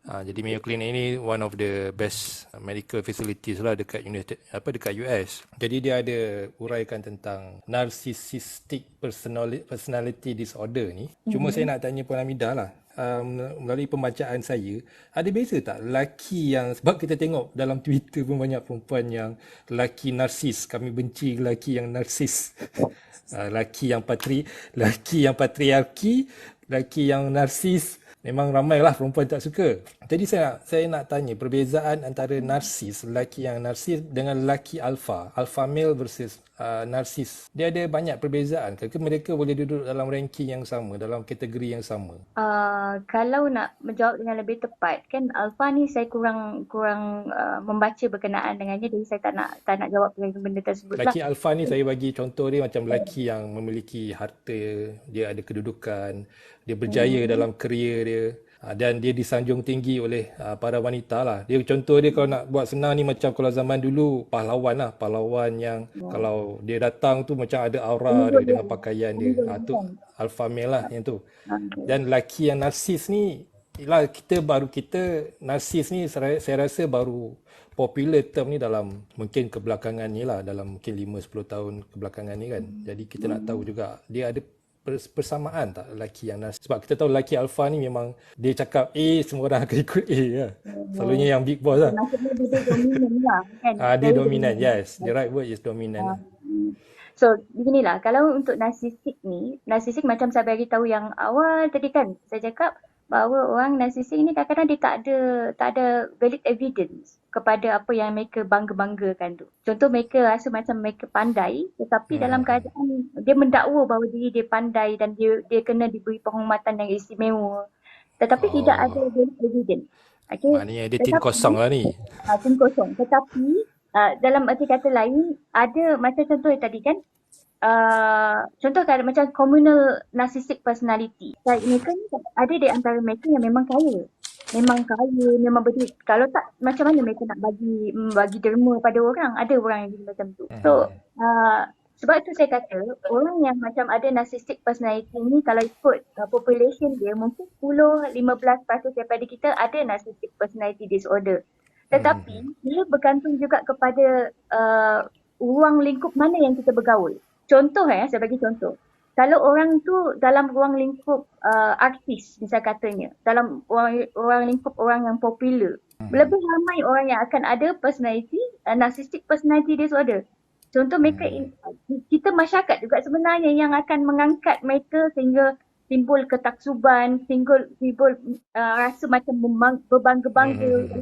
Jadi Mayo Clinic ni one of the best medical facilities lah dekat US. Jadi dia ada uraikan tentang narcissistic personality disorder ni. Cuma saya nak tanya Puan Hamidah lah, melalui pembacaan saya, ada beza tak lelaki yang, sebab kita tengok dalam Twitter pun banyak perempuan yang lelaki narsis, kami benci lelaki yang narsis. Lelaki yang patriarki, lelaki yang narsis, memang ramailah perempuan tak suka. Jadi saya nak tanya perbezaan antara narsis, lelaki yang narsis dengan lelaki alpha male versus narsis. Dia ada banyak perbezaan ke mereka boleh duduk dalam ranking yang sama, dalam kategori yang sama? Kalau nak menjawab dengan lebih tepat, kan alpha ni saya kurang membaca berkenaan dengannya, jadi saya tak nak jawab dengan benda tersebut lah. Lelaki alpha ni saya bagi contoh dia macam lelaki yang memiliki harta, dia ada kedudukan, dia berjaya dalam kerjaya dia, dan dia disanjung tinggi oleh para wanita lah. Dia contoh dia kalau nak buat senang ni, macam kalau zaman dulu pahlawan yang kalau dia datang tu macam ada aura dia dengan pakaian dia. Tu alpha male lah yang tu. Dan lelaki yang narsis ni, kita narsis ni saya rasa baru popular term ni dalam mungkin kebelakangan ni lah, dalam mungkin 5-10 tahun kebelakangan ni kan. Jadi kita nak tahu juga dia ada persamaan tak lelaki yang narsis? Sebab kita tahu lelaki alpha ni memang dia cakap A, semua orang akan ikut A lah. Selalunya yang big boss lah. Maksudnya dia dominan lah kan. Dia dominan, yes. The right word is dominant lah. So beginilah, kalau untuk narsistik macam saya bagi tahu yang awal tadi kan, saya cakap bahawa orang narsistik ni kadang-kadang dia tak ada valid evidence kepada apa yang mereka bangga-banggakan tu. Contoh, mereka rasa macam mereka pandai, tetapi dalam keadaan dia mendakwa bahawa dia pandai dan dia kena diberi penghormatan yang istimewa, tetapi tidak ada valid evidence. Okay? Maknanya dia tim kosong lah ni. Tim kosong. Tetapi dalam erti kata lain, ada macam contoh tadi kan, contoh kalau macam communal narcissistic personality, mereka ni ada di antara mereka yang memang kaya, memang berduit. Kalau tak, macam mana mereka nak bagi derma pada orang? Ada orang yang jadi macam tu. So sebab itu saya kata orang yang macam ada narcissistic personality ni, kalau ikut population dia, mungkin 10-15% daripada kita ada narcissistic personality disorder. Tetapi dia bergantung juga kepada ruang lingkup mana yang kita bergaul. Contoh saya bagi contoh. Kalau orang tu dalam ruang lingkup artis, misal katanya, dalam ruang lingkup orang yang popular, lebih ramai orang yang akan ada personality, narcissistic personality disorder. Contoh mereka kita masyarakat juga sebenarnya yang akan mengangkat mereka sehingga timbul ketaksuban, timbul rasa macam berbangga-bangga.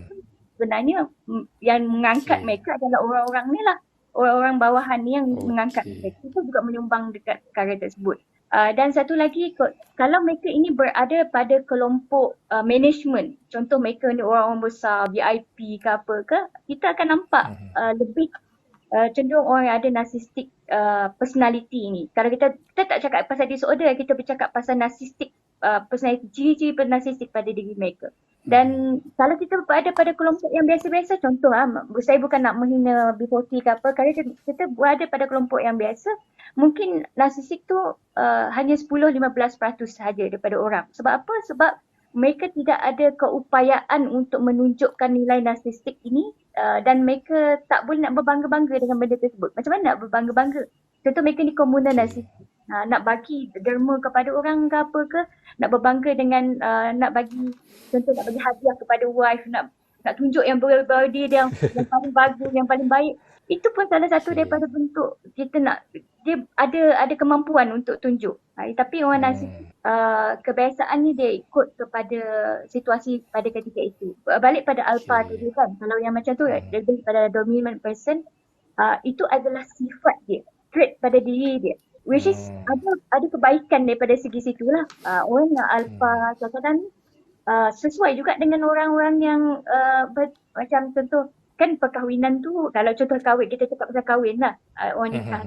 Sebenarnya yang mengangkat mereka adalah orang-orang ni lah. Orang-orang bawahan ni yang mengangkat mereka. Kita juga menyumbang dekat perkara tersebut. Dan satu lagi, kalau mereka ini berada pada kelompok management, contoh mereka ni orang-orang besar, VIP ke apa ke, kita akan nampak lebih cenderung orang yang ada narcissistic personality ni. Kalau kita tak cakap pasal disorder, kita bercakap pasal narcissistic personality, ciri-ciri narcissistic pada diri mereka. Dan kalau kita berada pada kelompok yang biasa-biasa, contoh saya bukan nak menghina B40 ke apa, kalau kita berada pada kelompok yang biasa, mungkin narsistik tu hanya 10-15% sahaja daripada orang. Sebab apa? Sebab mereka tidak ada keupayaan untuk menunjukkan nilai narsistik ini dan mereka tak boleh nak berbangga-bangga dengan benda tersebut. Macam mana nak berbangga-bangga? Contoh mereka ni komunal narsistik. Nak bagi derma kepada orang ke apa ke, nak berbangga dengan nak bagi hadiah kepada wife, nak tunjuk yang body dia yang paling bagus, yang paling baik. Itu pun salah satu daripada bentuk kita nak, dia ada kemampuan untuk tunjuk. Tapi orang narsistik kebiasaan ni dia ikut kepada situasi pada ketika itu. Balik pada alpha tadi kan, kalau yang macam tu lebih pada dominant person, itu adalah sifat dia, trait pada diri dia. Which is ada kebaikan daripada segi situlah. Orang yang alpha kadang-kadang sesuai juga dengan orang-orang yang macam contoh kan perkahwinan tu, kalau contoh kahwin, kita cakap pasal kahwin lah, orang nikah.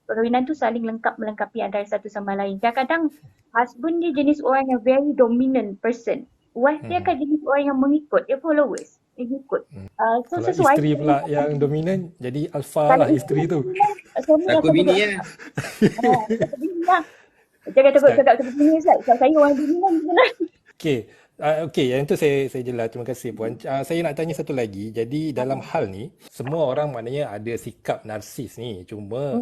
Perkahwinan tu saling melengkapi antara satu sama lain. Kadang-kadang husband dia jenis orang yang very dominant person. Wife dia akan jenis orang yang mengikut, dia followers. Dia ikut. So Kalau sesuai. isteri pula yang dominan, jadi alpha lah isteri tu. Takut bini ya. Takut bini lah. Jangan cakap bini Ustaz. Sebab saya orang dominan sebenarnya. Okey, yang itu saya jelas. Terima kasih Puan. Saya nak tanya satu lagi. Jadi dalam hal ni, semua orang maknanya ada sikap narsis ni. Cuma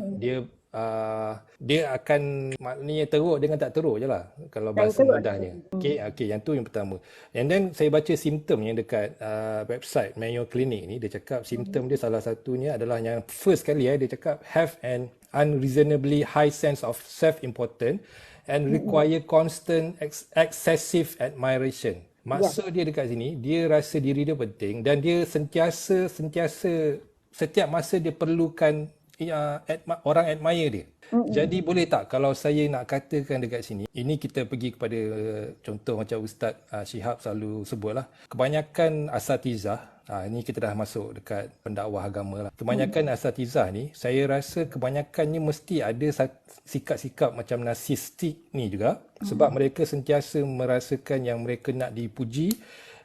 dia akan maknanya teruk dengan tak teruk je lah kalau bahasa mudahnya. Okey, yang tu yang pertama. And then saya baca simptom yang dekat website Mayo Clinic ni, dia cakap simptom dia salah satunya adalah yang first kali dia cakap have an unreasonably high sense of self-importance and require constant excessive admiration. Maksud dia dekat sini, dia rasa diri dia penting dan dia sentiasa setiap masa dia perlukan orang admire dia. Jadi boleh tak kalau saya nak katakan dekat sini, ini kita pergi kepada contoh macam Ustaz Shihab selalu sebutlah, kebanyakan asatizah, ini kita dah masuk dekat pendakwah agama lah. Kebanyakan asatizah ni, saya rasa kebanyakannya mesti ada sikap-sikap macam narsistik ni juga. Sebab mereka sentiasa merasakan yang mereka nak dipuji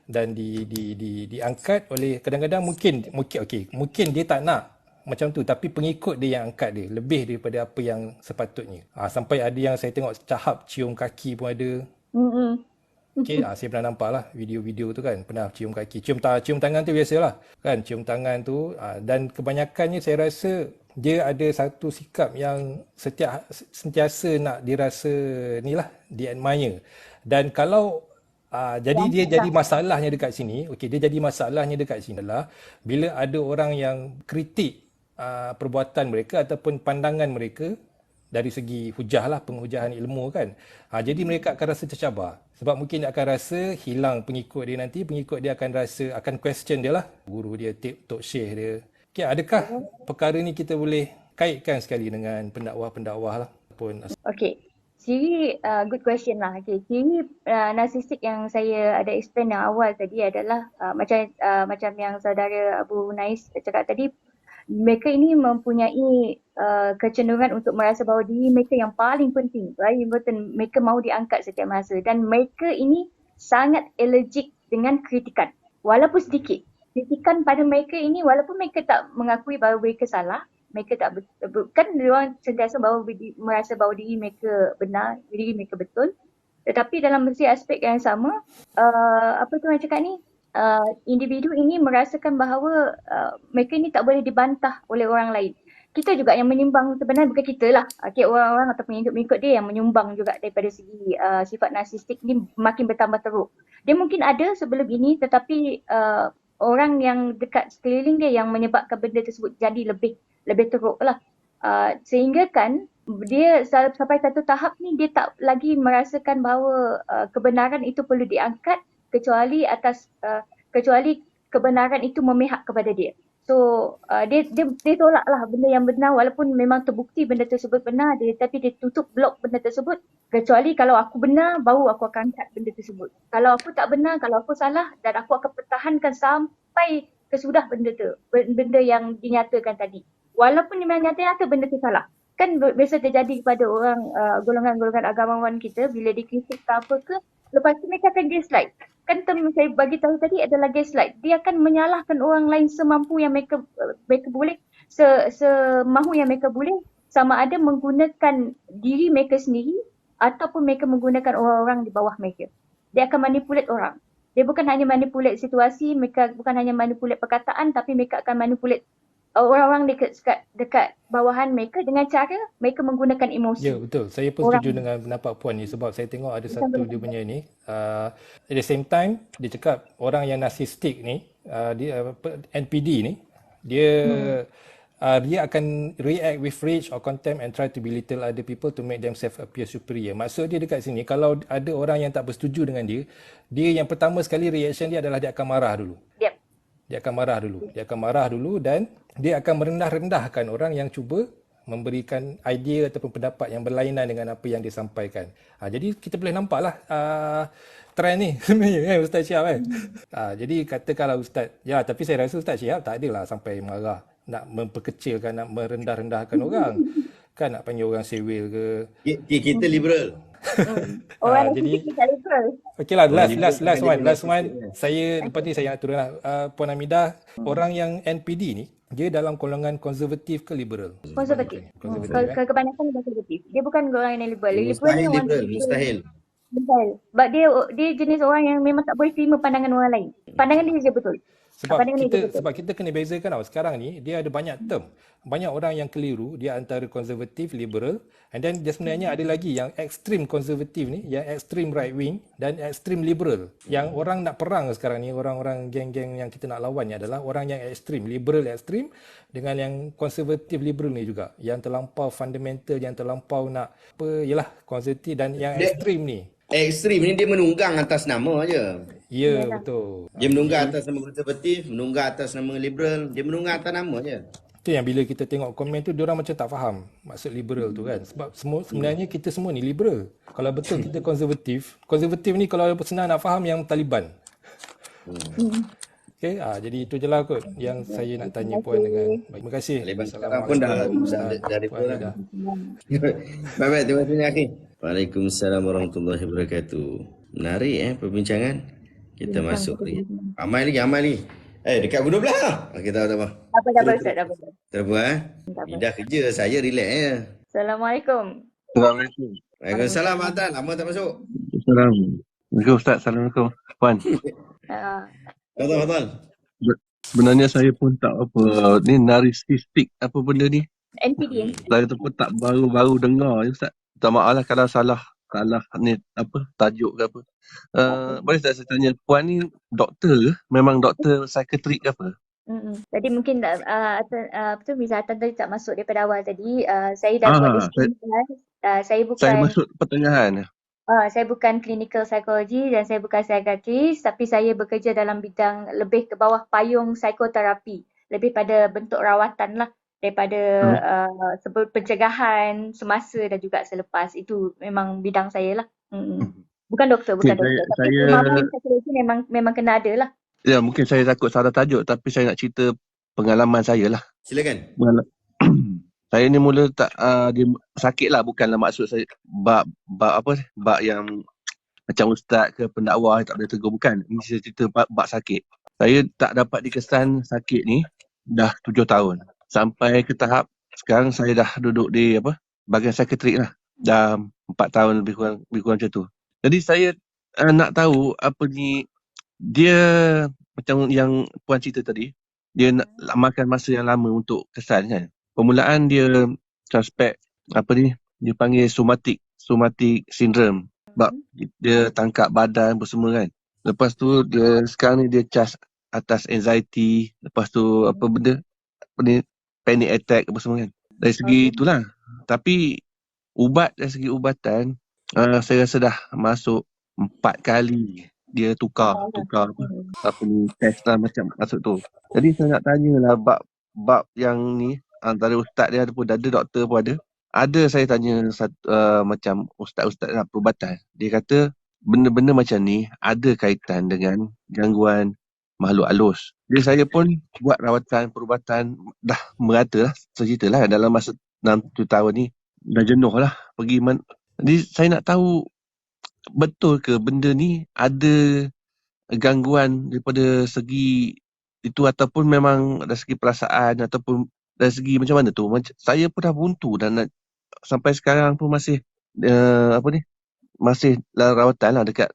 dan diangkat oleh, kadang-kadang mungkin dia tak nak macam tu, tapi pengikut dia yang angkat dia lebih daripada apa yang sepatutnya. Sampai ada yang saya tengok Cahap cium kaki pun ada. Saya pernah nampak lah video-video tu kan, pernah cium kaki, cium tangan tu biasalah kan, cium tangan tu, dan kebanyakannya saya rasa dia ada satu sikap yang sentiasa nak dirasa ni lah, di-admire. Dan kalau jadi dia jadi masalahnya dekat sini, dia jadi masalahnya dekat sini adalah bila ada orang yang kritik perbuatan mereka ataupun pandangan mereka dari segi hujah lah, penghujahan ilmu kan. Jadi mereka akan rasa tercabar. Sebab mungkin dia akan rasa hilang pengikut dia nanti, pengikut dia akan question dia lah, guru dia, tok syekh dia. Adakah perkara ni kita boleh kaitkan sekali dengan pendakwah-pendakwah lah pun? Ciri, good question lah. Ciri narsistik yang saya ada explain yang awal tadi adalah macam yang saudara Abu Nais cakap tadi, mereka ini mempunyai kecenderungan untuk merasa bahawa diri mereka yang paling penting, very important. Mereka mahu diangkat setiap masa dan mereka ini sangat allergic dengan kritikan, walaupun sedikit. Kritikan pada mereka ini, walaupun mereka tak mengakui bahawa mereka salah, mereka tak kan diorang sentiasa merasa bahawa diri mereka benar, diri mereka betul. Tetapi dalam mesti aspek yang sama, apa tu yang cakap ni, individu ini merasakan bahawa mereka ini tak boleh dibantah oleh orang lain. Kita juga yang menyumbang, sebenarnya bukan kita lah. Orang-orang atau pengikut dia yang menyumbang juga daripada segi sifat narsistik ni makin bertambah teruk. Dia mungkin ada sebelum ini, tetapi orang yang dekat sekeliling dia yang menyebabkan benda tersebut jadi lebih teruk lah. Sehingga kan dia sampai satu tahap ni dia tak lagi merasakan bahawa kebenaran itu perlu diangkat kecuali kecuali kebenaran itu memihak kepada dia. So dia tolaklah benda yang benar walaupun memang terbukti benda tersebut benar tapi dia tutup blok benda tersebut kecuali kalau aku benar baru aku akan angkat benda tersebut. Kalau aku tak benar, kalau aku salah dan aku akan pertahankan sampai kesudah benda yang dinyatakan tadi. Walaupun memang nyata-nyata benda tu salah. Kan biasa terjadi kepada orang golongan-golongan agamawan kita bila dikritik ke apa ke, lepas tu mereka akan gaslight. Kan term saya bagi tahu tadi adalah gaslight. Dia akan menyalahkan orang lain semampu yang mereka boleh, semahu yang mereka boleh, sama ada menggunakan diri mereka sendiri ataupun mereka menggunakan orang-orang di bawah mereka. Dia akan manipulate orang. Dia bukan hanya manipulate situasi, mereka bukan hanya manipulate perkataan, tapi mereka akan manipulate orang-orang dekat bawahan mereka dengan cara mereka menggunakan emosi. Ya, betul. Saya pun setuju dengan pendapat Puan ni sebab saya tengok ada satu dia punya ni. At the same time, dia cakap orang yang narsistik ni, dia NPD ni, dia akan react with rage or contempt and try to belittle other people to make themselves appear superior. Maksud dia dekat sini, kalau ada orang yang tak bersetuju dengan dia yang pertama sekali reaction dia adalah dia akan marah dulu. Yep. Dia akan marah dulu dan dia akan merendah-rendahkan orang yang cuba memberikan idea ataupun pendapat yang berlainan dengan apa yang disampaikan. Jadi kita boleh nampaklah trend ni sebenarnya kan Ustaz Syihab kan. Jadi katakanlah Ustaz, ya tapi saya rasa Ustaz Syihab tak adalah sampai marah, nak memperkecilkan, nak merendah-rendahkan orang. Kan nak panggil orang sewil ke. Kita liberal. Orang jadi tak liberal. okeylah, last one. Saya lepas ni saya nak turun Puan Hamidah, orang yang NPD ni dia dalam golongan konservatif ke liberal? Konservatif. Konservatif. Kebanyakan konservatif. Dia bukan orang yang liberal. Liberal ni orang Mustahil. Sebab dia jenis orang yang memang tak boleh terima pandangan orang lain. Pandangan dia je betul. Sebab kita kena bezakan tau. Sekarang ni dia ada banyak term. Banyak orang yang keliru, dia antara konservatif, liberal, and then dia sebenarnya ada lagi yang ekstrim konservatif ni, yang ekstrim right wing dan ekstrim liberal. Yang orang nak perang sekarang ni, orang-orang geng-geng yang kita nak lawan ni adalah orang yang ekstrim, liberal ekstrim dengan yang konservatif liberal ni juga. Yang terlampau fundamental, yang terlampau nak konservatif dan yang ekstrim ni. Ekstrim ni dia menunggang atas nama aje. Ya, betul. Dia menunggang atas nama konservatif, menunggang atas nama liberal, dia menunggang atas nama je. Itu yang bila kita tengok komen tu, diorang macam tak faham maksud liberal tu kan. Sebab sebenarnya kita semua ni liberal. Kalau betul kita konservatif ni kalau senang nak faham yang Taliban. Okay, jadi itu je lah kot yang saya nak tanya Puan dengan. Terima kasih. Taliban pun dah dari Puan dah. Baik, terima kasih akhi. Waalaikumsalam warahmatullahi wabarakatuh. Menarik perbincangan. Kita masuk lagi. Ramai lagi. Dekat gunung belah. Kita tak apa. Tak apa Ustaz, tak apa. Tak apa Ida kerja, saya relax je. Assalamualaikum. Assalamualaikum. Waalaikumsalam Adnan. Lama tak masuk. Assalamualaikum Ustaz. Assalamualaikum Puan. Betul. Sebenarnya saya pun tak apa. Ni narsistik apa benda ni? NPD. Saya tu pun tak baru dengar je Ustaz. Tak maaf lah kalau salah ni apa tajuk ke apa. Boleh tak saya tanya Puan ni doktor ke? Memang doktor psikiatrik ke apa? Tadi mungkin betul Miss Hatan tadi tak masuk daripada awal tadi. Saya dah buat disclaimer. Saya masuk pertengahan. Saya bukan clinical psychology dan saya bukan psychiatrist, tapi saya bekerja dalam bidang lebih ke bawah payung psikoterapi, lebih pada bentuk rawatan lah daripada pencegahan semasa dan juga selepas. Itu memang bidang saya lah. Bukan doktor. Tapi kemampuan psikologi memang kena ada lah. Ya, mungkin saya takut salah tajuk tapi saya nak cerita pengalaman saya lah. Silakan. Saya ni mula tak dia sakit lah, bukanlah maksud saya bab yang macam ustaz ke pendakwah tak boleh tegur, bukan. Ini saya cerita bab sakit. Saya tak dapat dikesan sakit ni dah 7 tahun. Sampai ke tahap sekarang saya dah duduk di bahagian psikiatrik lah. Dah 4 tahun lebih kurang macam tu. Jadi saya nak tahu apa ni, dia macam yang Puan cerita tadi, dia nak makan masa yang lama untuk kesan kan. Permulaan dia suspek dia panggil somatic syndrome. Sebab dia tangkap badan apa semua kan. Lepas tu dia sekarang ni dia cas atas anxiety, lepas tu apa benda, apa ni, panic attack apa semua kan. Dari segi Okay. itulah. Tapi dari segi ubatan, saya rasa dah masuk 4 kali dia tukar apa ni, test lah macam masuk tu. Jadi saya nak tanyalah bab yang ni, antara ustaz dia ataupun ada doktor pun ada. Ada saya tanya macam ustaz-ustaz lah, perubatan. Dia kata benda-benda macam ni ada kaitan dengan gangguan makhluk halus. Jadi saya pun buat rawatan perubatan dah merata lah, seceritalah dalam masa 6-7 tahun ni. Dah jenuh lah pergi Jadi saya nak tahu betul ke benda ni ada gangguan daripada segi itu ataupun memang dari segi perasaan ataupun dari segi macam mana tu. Saya pun dah buntu dan sampai sekarang pun masih masih rawatan lah dekat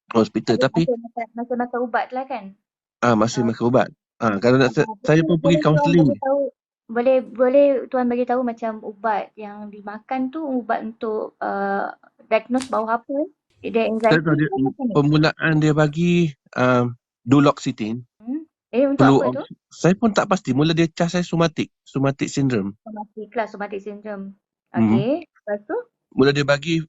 hospital. Tapi Masih makan ubat lah kan? masih makan ubat. Kalau nak saya pun pergi kaunseling. Boleh Tuan bagi tahu macam ubat yang dimakan tu ubat untuk diagnose bawah apa? Dia anxiety Saya tahu dia, permulaan dia bagi duloxetine. untuk apa tu? Saya pun tak pasti. Mula dia cas saya somatic syndrome. Somatic syndrome. Okay. Lepas tu? Mula dia bagi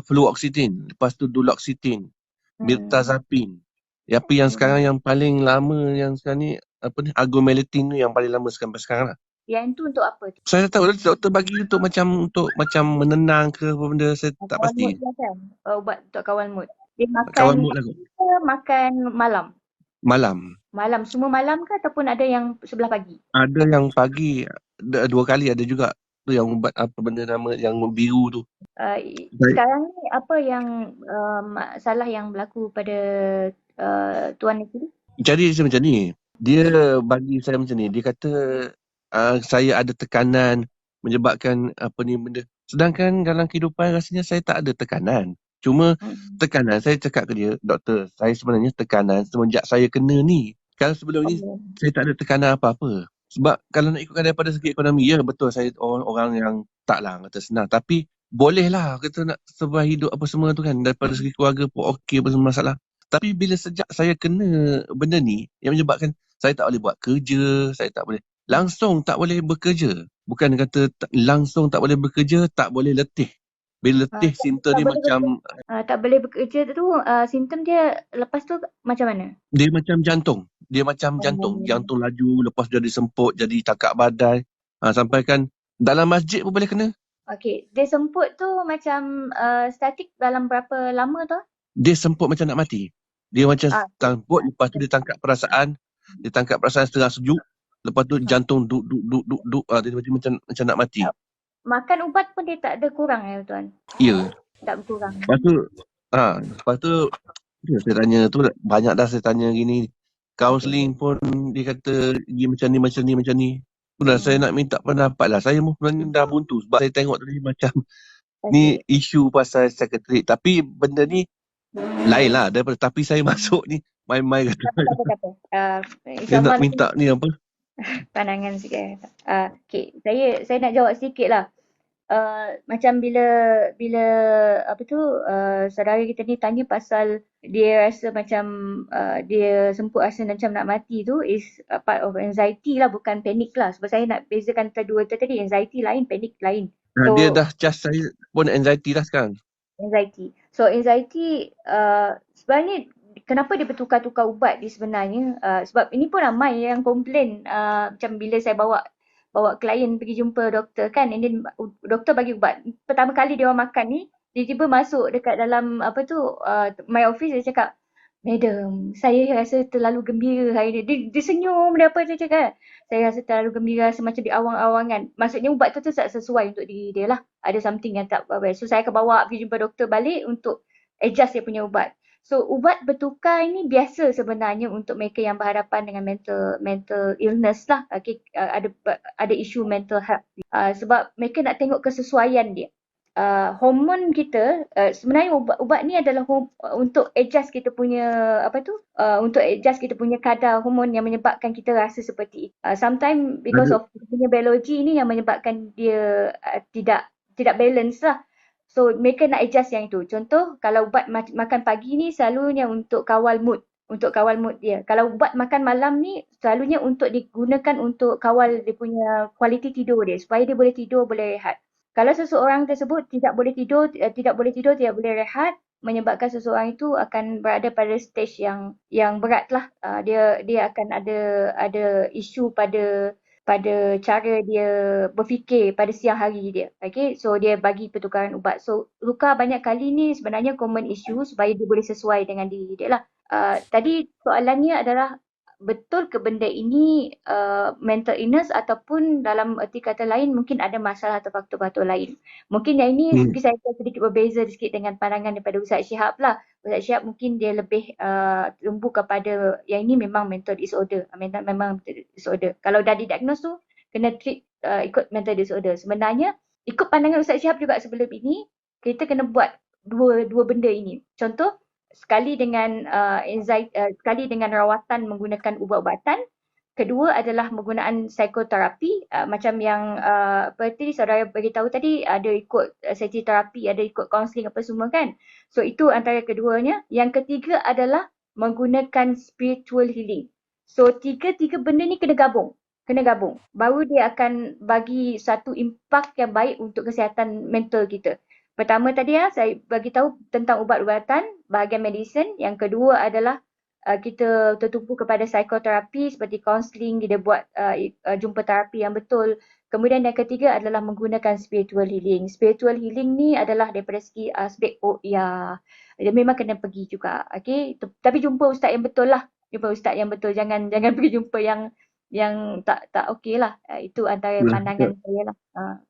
fluoxetine, lepas tu duloxetine, mirtazapine. Tapi yang sekarang yang paling lama yang sekarang ni apa ni, agomelatine tu yang paling lama sampai sekarang lah. Yang tu untuk apa tu? Saya tak tahu doktor bagi untuk macam menenang ke apa benda, saya tak pasti. Mood lah kan? Ubat untuk kawal mood. Dia makan Kawal mood lah kot. makan malam. Malam. Semua malam ke ataupun ada yang sebelah pagi? Ada yang pagi 2 kali ada juga. Tu yang ubat apa benda nama yang biru tu. Sekarang ni apa yang masalah yang berlaku pada Tuan itu? Jadi dia macam ni. Dia bagi saya macam ni. Dia kata saya ada tekanan menyebabkan apa ni benda. Sedangkan dalam kehidupan rasanya saya tak ada tekanan. Cuma tekanan, saya cakap ke dia, doktor, saya sebenarnya tekanan semenjak saya kena ni. Kalau sebelum ni saya tak ada tekanan apa-apa. Sebab kalau nak ikutkan daripada segi ekonomi, ya betul saya orang yang taklah kata senang. Tapi bolehlah kita nak survive hidup apa semua tu kan. Daripada segi keluarga pun okey apa semua masalah. Tapi bila sejak saya kena benda ni yang menyebabkan saya tak boleh buat kerja, saya tak boleh langsung tak boleh bekerja. Bukan kata langsung tak boleh bekerja, tak boleh letih. Bila letih simptom dia macam tak boleh bekerja tu simptom dia lepas tu macam mana? Dia macam jantung. Jantung laju, lepas jadi semput, jadi takak badan. Sampai kan dalam masjid pun boleh kena. Okey, dia semput tu macam statik dalam berapa lama tu? Dia semput macam nak mati. Dia macam semput, lepas tu dia tangkap perasaan setengah sejuk. Lepas tu jantung duk. Dia macam nak mati. Makan ubat pun dia tak ada kurang ya tuan? Ya. Tak berkurang. Lepas tu saya tanya tu, banyak dah saya tanya gini. Kaunseling pun dia kata macam ni. Sudah saya nak minta pendapat lah. Saya pun sebenarnya dah buntu sebab saya tengok tadi macam ni isu pasal psikiatrik. Tapi benda ni lain lah daripada, tapi saya masuk ni main-main kata. Saya nak minta ni apa? Pandangan sikit. Okay, saya nak jawab sikit lah. Macam bila apa tu saudara kita ni tanya pasal dia rasa macam dia semput rasa macam nak mati tu is a part of anxiety lah, bukan panik lah. Sebab saya nak bezakan antara dua tadi, anxiety lain, panik lain. So, dia dah just saya pun anxiety dah sekarang. So anxiety sebenarnya kenapa dia bertukar-tukar ubat dia sebenarnya, sebab ini pun ramai yang komplain macam bila saya bawa klien pergi jumpa doktor kan, and then doktor bagi ubat. Pertama kali dia orang makan ni, tiba-tiba masuk dekat dalam apa tu my office, dia cakap, "Madam, saya rasa terlalu gembira hari ni." Dia senyum, dia apa dia cakap, "Saya rasa terlalu gembira, rasa macam di awang-awangan." Maksudnya ubat tu tak sesuai untuk diri dia lah. Ada something yang tak baik. So saya akan bawa pergi jumpa doktor balik untuk adjust dia punya ubat. So ubat bertukar ini biasa sebenarnya untuk mereka yang berhadapan dengan mental illness lah. Okay, ada isu mental health. Sebab mereka nak tengok kesesuaian dia. Hormon kita sebenarnya ubat ni adalah untuk adjust kita punya untuk adjust kita punya kadar hormon yang menyebabkan kita rasa seperti itu. Sometimes because of punya biologi ni yang menyebabkan dia tidak balance lah. So mereka nak adjust yang itu. Contoh kalau ubat makan pagi ni selalunya untuk kawal mood. untuk kawal mood dia. Kalau ubat makan malam ni selalunya untuk digunakan untuk kawal dia punya kualiti tidur dia supaya dia boleh tidur, boleh rehat. Kalau seseorang tersebut tidak boleh tidur, tidak boleh rehat, menyebabkan seseorang itu akan berada pada stage yang berat lah. Dia akan ada isu pada cara dia berfikir pada siang hari dia. Okay, so dia bagi pertukaran ubat. So luka banyak kali ni sebenarnya common issue supaya dia boleh sesuai dengan diri dia lah. Tadi soalannya adalah betul ke benda ini mental illness ataupun dalam erti kata lain mungkin ada masalah atau faktor-faktor lain. Mungkin yang ini mungkin saya akan sedikit berbeza sikit dengan pandangan daripada Ustaz Syihab lah. Ustaz Syihab mungkin dia lebih tumbuh kepada yang ini memang mental disorder. Memang mental disorder. Kalau dah didiagnose tu kena treat ikut mental disorder. Sebenarnya ikut pandangan Ustaz Syihab juga sebelum ini kita kena buat dua benda ini. Contoh sekali dengan sekali dengan rawatan menggunakan ubat-ubatan, kedua adalah menggunaan psikoterapi macam yang seperti saudara beritahu tadi ada ikut sesi terapi, ada ikut kaunseling apa semua kan. So itu antara keduanya. Yang ketiga adalah menggunakan spiritual healing. So tiga benda ni kena gabung. Baru dia akan bagi satu impak yang baik untuk kesihatan mental kita. Pertama tadi saya bagi tahu tentang ubat-ubatan, bahagian medicine. Yang kedua adalah kita tertumpu kepada psikoterapi seperti counselling, kita buat jumpa terapi yang betul. Kemudian yang ketiga adalah menggunakan spiritual healing. Spiritual healing ni adalah daripada segi aspek dia memang kena pergi juga. Okay? Tapi jumpa ustaz yang betul lah. Jumpa ustaz yang betul. Jangan pergi jumpa yang tak okey lah. Itu antara pandangan saya lah.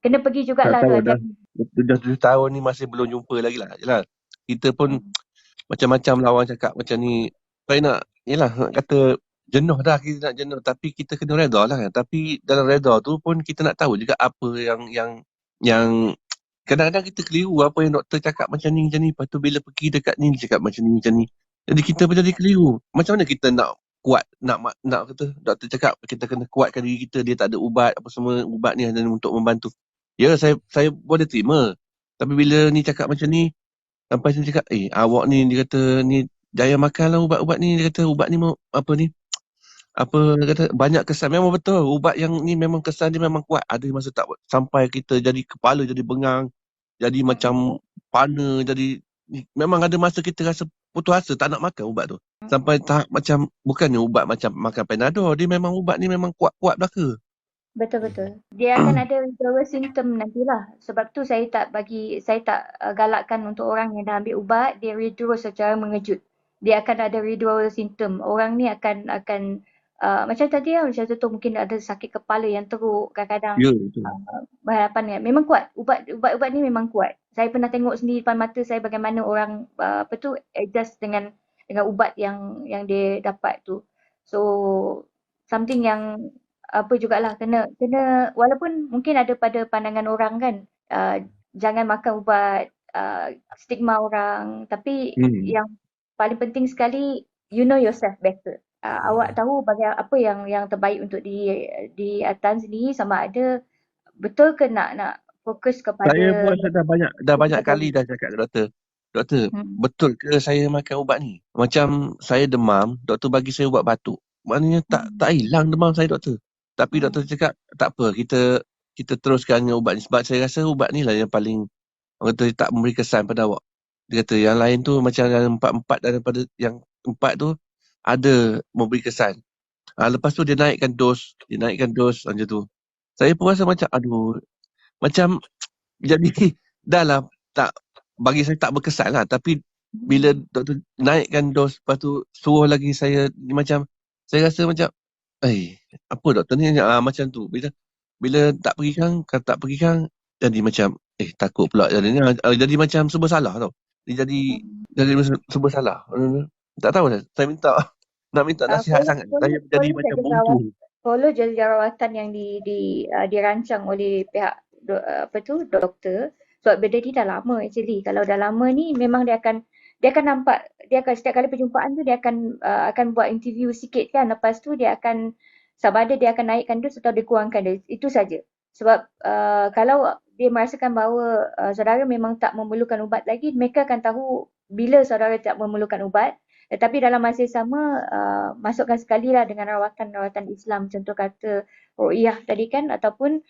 Kena pergi jugalah. Tak tahu dah 7 tahun ni masih belum jumpa lagi lah. Yelah, kita pun macam-macam lah orang cakap macam ni. Saya nak kata jenuh dah, kita nak jenuh. Tapi kita kena reda lah. Tapi dalam reda tu pun kita nak tahu juga apa yang kadang-kadang kita keliru apa yang doktor cakap macam ni. Lepas tu bila pergi dekat ni dia cakap macam ni. Jadi kita pun jadi keliru. Macam mana kita nak kuat, nak kata doktor cakap kita kena kuatkan diri kita, dia tak ada ubat apa semua, ubat ni hanya untuk membantu. Ya, saya boleh terima. Tapi bila ni cakap macam ni, sampai sini cakap, awak ni, dia kata, ni jangan makanlah ubat-ubat ni. Dia kata, ubat ni dia kata, banyak kesan. Memang betul, ubat yang ni memang kesan dia memang kuat. Ada masa tak sampai kita jadi kepala jadi bengang, jadi macam pana, jadi memang ada masa kita rasa putus asa tak nak makan ubat tu. Sampai tahap macam, bukannya ubat macam makan Panadol, dia memang ubat ni memang kuat-kuat belaka. Betul. Dia akan ada withdrawal symptom nantilah. Sebab tu saya tak galakkan untuk orang yang dah ambil ubat, dia withdraw secara mengejut. Dia akan ada withdrawal symptom. Orang ni akan macam tadi lah, macam tu mungkin ada sakit kepala yang teruk kadang-kadang. Ya, betul. Berhadapan dengan, memang kuat. Ubat-ubat ni memang kuat. Saya pernah tengok sendiri depan mata saya bagaimana orang adjust dengan ubat yang dia dapat tu. So something yang jugalah kena walaupun mungkin ada pada pandangan orang kan jangan makan ubat, stigma orang, tapi yang paling penting sekali you know yourself better. Awak tahu apa yang terbaik untuk di atas sendiri, sama ada betul ke nak fokus kepada. Saya pun dah banyak kali dah cakap ke doktor, betul ke saya makan ubat ni? Macam saya demam, doktor bagi saya ubat batuk. Maknanya tak hilang demam saya doktor. Tapi doktor cakap tak apa, kita teruskan dengan ubat ni. Sebab saya rasa ubat ni lah yang paling, orang kata tak memberi kesan pada awak. Dia kata yang lain tu macam yang 4 daripada yang 4 tu ada memberi kesan. Lepas tu dia naikkan dos macam tu. Saya pun rasa macam macam jadi dah lah tak, bagi saya tak berkesan lah. Tapi bila doktor naikkan dos, lepas tu suruh lagi saya macam, saya rasa macam apa doktor ni macam tu. Bila tak pergi kan jadi macam takut pula jadi macam serba salah tau. Dia jadi serba salah. Tak tahu dah. Saya nak minta nasihat sangat. Saya jadi macam buntu. Follow rawatan yang dirancang oleh pihak doktor. Sebab benda ni dah lama actually. Kalau dah lama ni memang dia akan nampak, dia akan setiap kali perjumpaan tu dia akan buat interview sikit kan. Lepas tu dia akan sama ada dia akan naikkan dos atau dia kurangkan dos. Itu saja. Sebab kalau dia merasakan bahawa saudara memang tak memerlukan ubat lagi, mereka akan tahu bila saudara tak memerlukan ubat Tetapi dalam masa yang sama masukkan sekali lah dengan rawatan-rawatan Islam, contoh kata ru'yah tadi kan, ataupun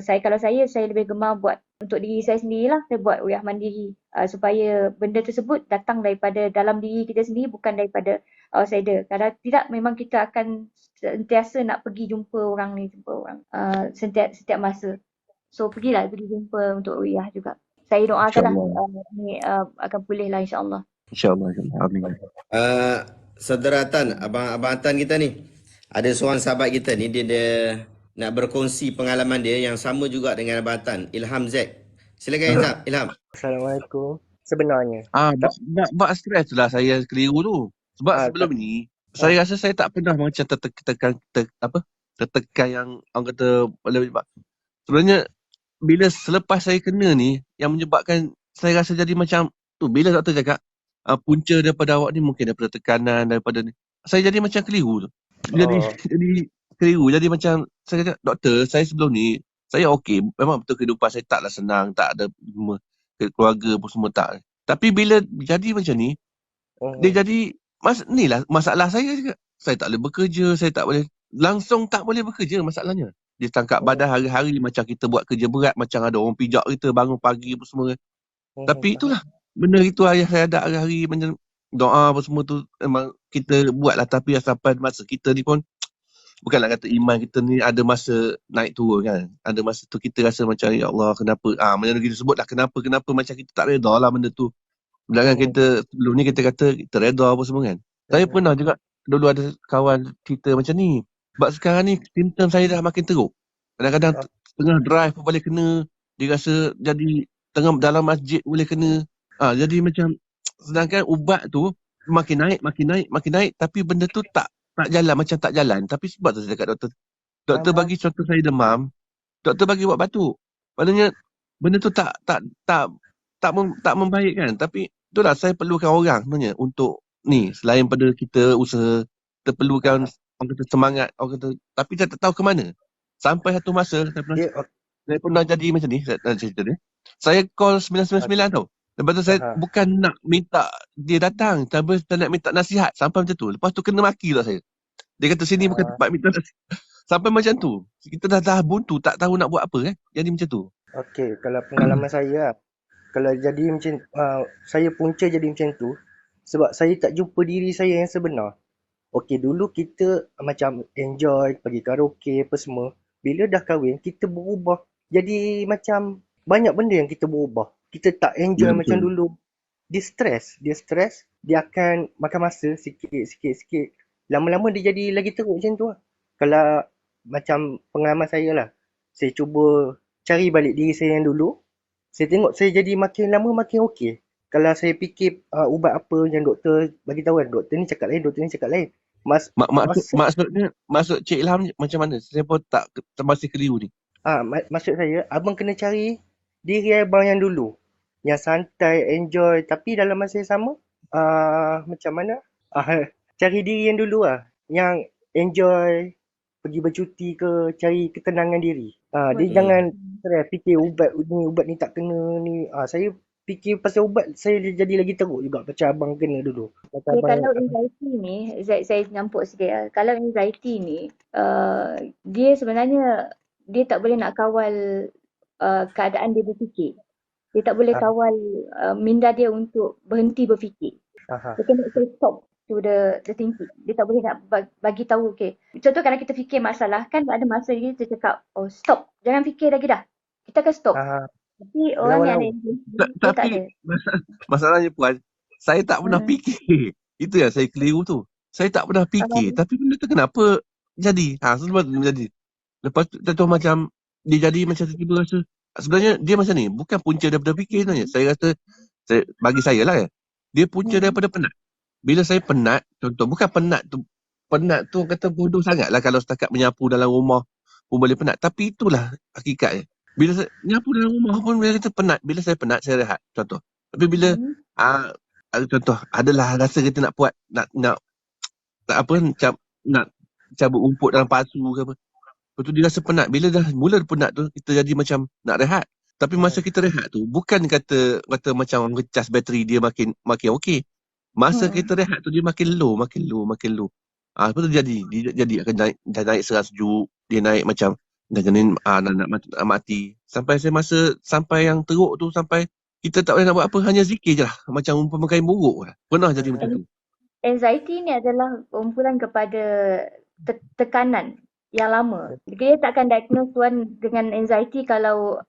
kalau saya lebih gemar buat untuk diri saya sendirilah, saya buat ru'yah mandiri supaya benda tersebut datang daripada dalam diri kita sendiri, bukan daripada outsider. Kalau tidak, memang kita akan sentiasa nak pergi jumpa orang ni, setiap masa. So pergi jumpa untuk ru'yah juga. Saya doakanlah InsyaAllah. ni akan pulih lah insyaAllah. InsyaAllah. Amin. Saudara Tan, Abang Tan kita ni, ada seorang sahabat kita ni, dia nak berkongsi pengalaman dia yang sama juga dengan Abang Tan, Ilham Z. Silakan Ilham. Assalamualaikum. Sebenarnya Bak stres tu lah saya keliru tu. Sebab sebelum ni, saya rasa saya tak pernah macam tertekan yang orang kata sebenarnya bila selepas saya kena ni, yang menyebabkan saya rasa jadi macam tu, bila doktor cakap punca daripada awak ni mungkin daripada tekanan, daripada ni, saya jadi macam keliru tu. Jadi keliru. Jadi macam saya kata, doktor, saya sebelum ni saya okey, memang betul kehidupan saya taklah senang, tak ada keluarga pun semua tak. Tapi bila jadi macam ni, dia jadi ni lah masalah saya juga. Saya tak boleh bekerja, saya tak boleh, langsung tak boleh bekerja masalahnya. Dia tangkap badan hari-hari macam kita buat kerja berat, macam ada orang pijak kita bangun pagi apa semua. Tapi itulah, benda itu ayah saya ada hari-hari, macam doa apa semua tu memang kita buat lah. Tapi sampai masa kita ni pun, bukanlah kata iman kita ni ada masa naik turun kan. Ada masa tu kita rasa macam, ya Allah kenapa, macam kita sebut lah, kenapa macam kita tak reda lah benda tu. Sedangkan kita sebelum ni kita kata kita reda apa semua kan. Saya pernah juga dulu ada kawan cerita macam ni. Sebab sekarang ni simptom saya dah makin teruk. Kadang-kadang tengah drive pun boleh kena. Dia rasa jadi tengah dalam masjid boleh kena. Jadi macam, sedangkan ubat tu makin naik. Tapi benda tu tak jalan, macam tak jalan. Tapi sebab tu saya cakap doktor bagi contoh saya demam, doktor bagi ubat batuk. Maknanya benda tu tak membaik kan. Tapi itulah saya perlukan orang sebenarnya untuk ni, selain pada kita usaha, kita perlukan orang kata semangat, orang kata, tapi saya tak tahu ke mana. Sampai satu masa saya pernah jadi macam ni, saya cerita dia. Saya call 999 tau. Lepas tu saya bukan nak minta dia datang, tapi saya nak minta nasihat sampai macam tu. Lepas tu kena maki lah saya. Dia kata sini bukan tempat minta nasihat. Sampai macam tu. Kita dah buntu, tak tahu nak buat apa Jadi macam tu. Okey, kalau pengalaman saya, kalau jadi macam saya punca jadi macam tu sebab saya tak jumpa diri saya yang sebenar. Okey, dulu kita macam enjoy, pergi karaoke apa semua. Bila dah kahwin, kita berubah. Jadi macam banyak benda yang kita berubah. Kita tak enjoy macam dulu. Dia stres. Dia akan makan masa sikit. Lama-lama dia jadi lagi teruk macam tu lah. Kalau macam pengalaman saya lah, saya cuba cari balik diri saya yang dulu. Saya tengok saya jadi makin lama makin okey. Kalau saya fikir ubat apa yang doktor bagi tahu kan, doktor ni cakap lain, doktor ni cakap lain. Maksud Cik Ilham macam mana? Saya pun tak masih keliru ni. Maksud saya, abang kena cari diri abang yang dulu. Yang santai, enjoy. Tapi dalam masa yang sama, macam mana? Cari diri yang dulu lah. Yang enjoy, pergi bercuti ke, cari ketenangan diri. Dia jangan fikir ubat ni tak kena ni. Saya fikir pasal ubat, saya jadi lagi teruk juga macam abang kena dulu. Kalau anxiety ni, saya nyampuk sikit. Kalau anxiety ni, dia sebenarnya dia tak boleh nak kawal keadaan dia berfikir. Dia tak boleh kawal minda dia untuk berhenti berfikir. Dia kena stop to the thinking. Dia tak boleh nak bagi tahu, okay. Contoh kalau kita fikir masalah, kan ada masa kita cakap, stop, jangan fikir lagi dah. Kita akan stop. Tapi orang yang ada tak ada. Masalahnya Puan, saya tak pernah fikir. Itu yang saya keliru tu. Saya tak pernah fikir. Tapi benda tu kenapa jadi? Sebab tu jadi. Lepas tu tahu macam dia jadi macam tiba-tiba rasa sebenarnya dia macam ni, bukan punca daripada fikir sebenarnya. Saya rasa bagi saya lah dia punca daripada penat. Bila saya penat, contoh bukan penat tu kata bodoh sangat lah kalau setakat menyapu dalam rumah pun boleh penat. Tapi itulah hakikatnya. Bila saya nyapu dalam rumah pun bila kita penat. Bila saya penat, saya rehat. Contoh. Tapi bila contoh adalah rasa kita nak buat nak cabut rumput dalam pasu ke apa. Lepas tu dia rasa penat. Bila dah mula penat tu, kita jadi macam nak rehat. Tapi masa kita rehat tu, bukan kata macam orang ngecas bateri dia makin okey. Masa Hmm. kita rehat tu dia makin low. Apa tu dia akan naik serat sejuk, dia naik macam nak mati. Sampai yang teruk tu, sampai kita tak boleh nak buat apa, hanya zikir je lah. Macam umpama kain buruk lah. Pernah jadi macam tu. Anxiety ni adalah kumpulan kepada tekanan yang lama. Dia takkan diagnose tuan dengan anxiety kalau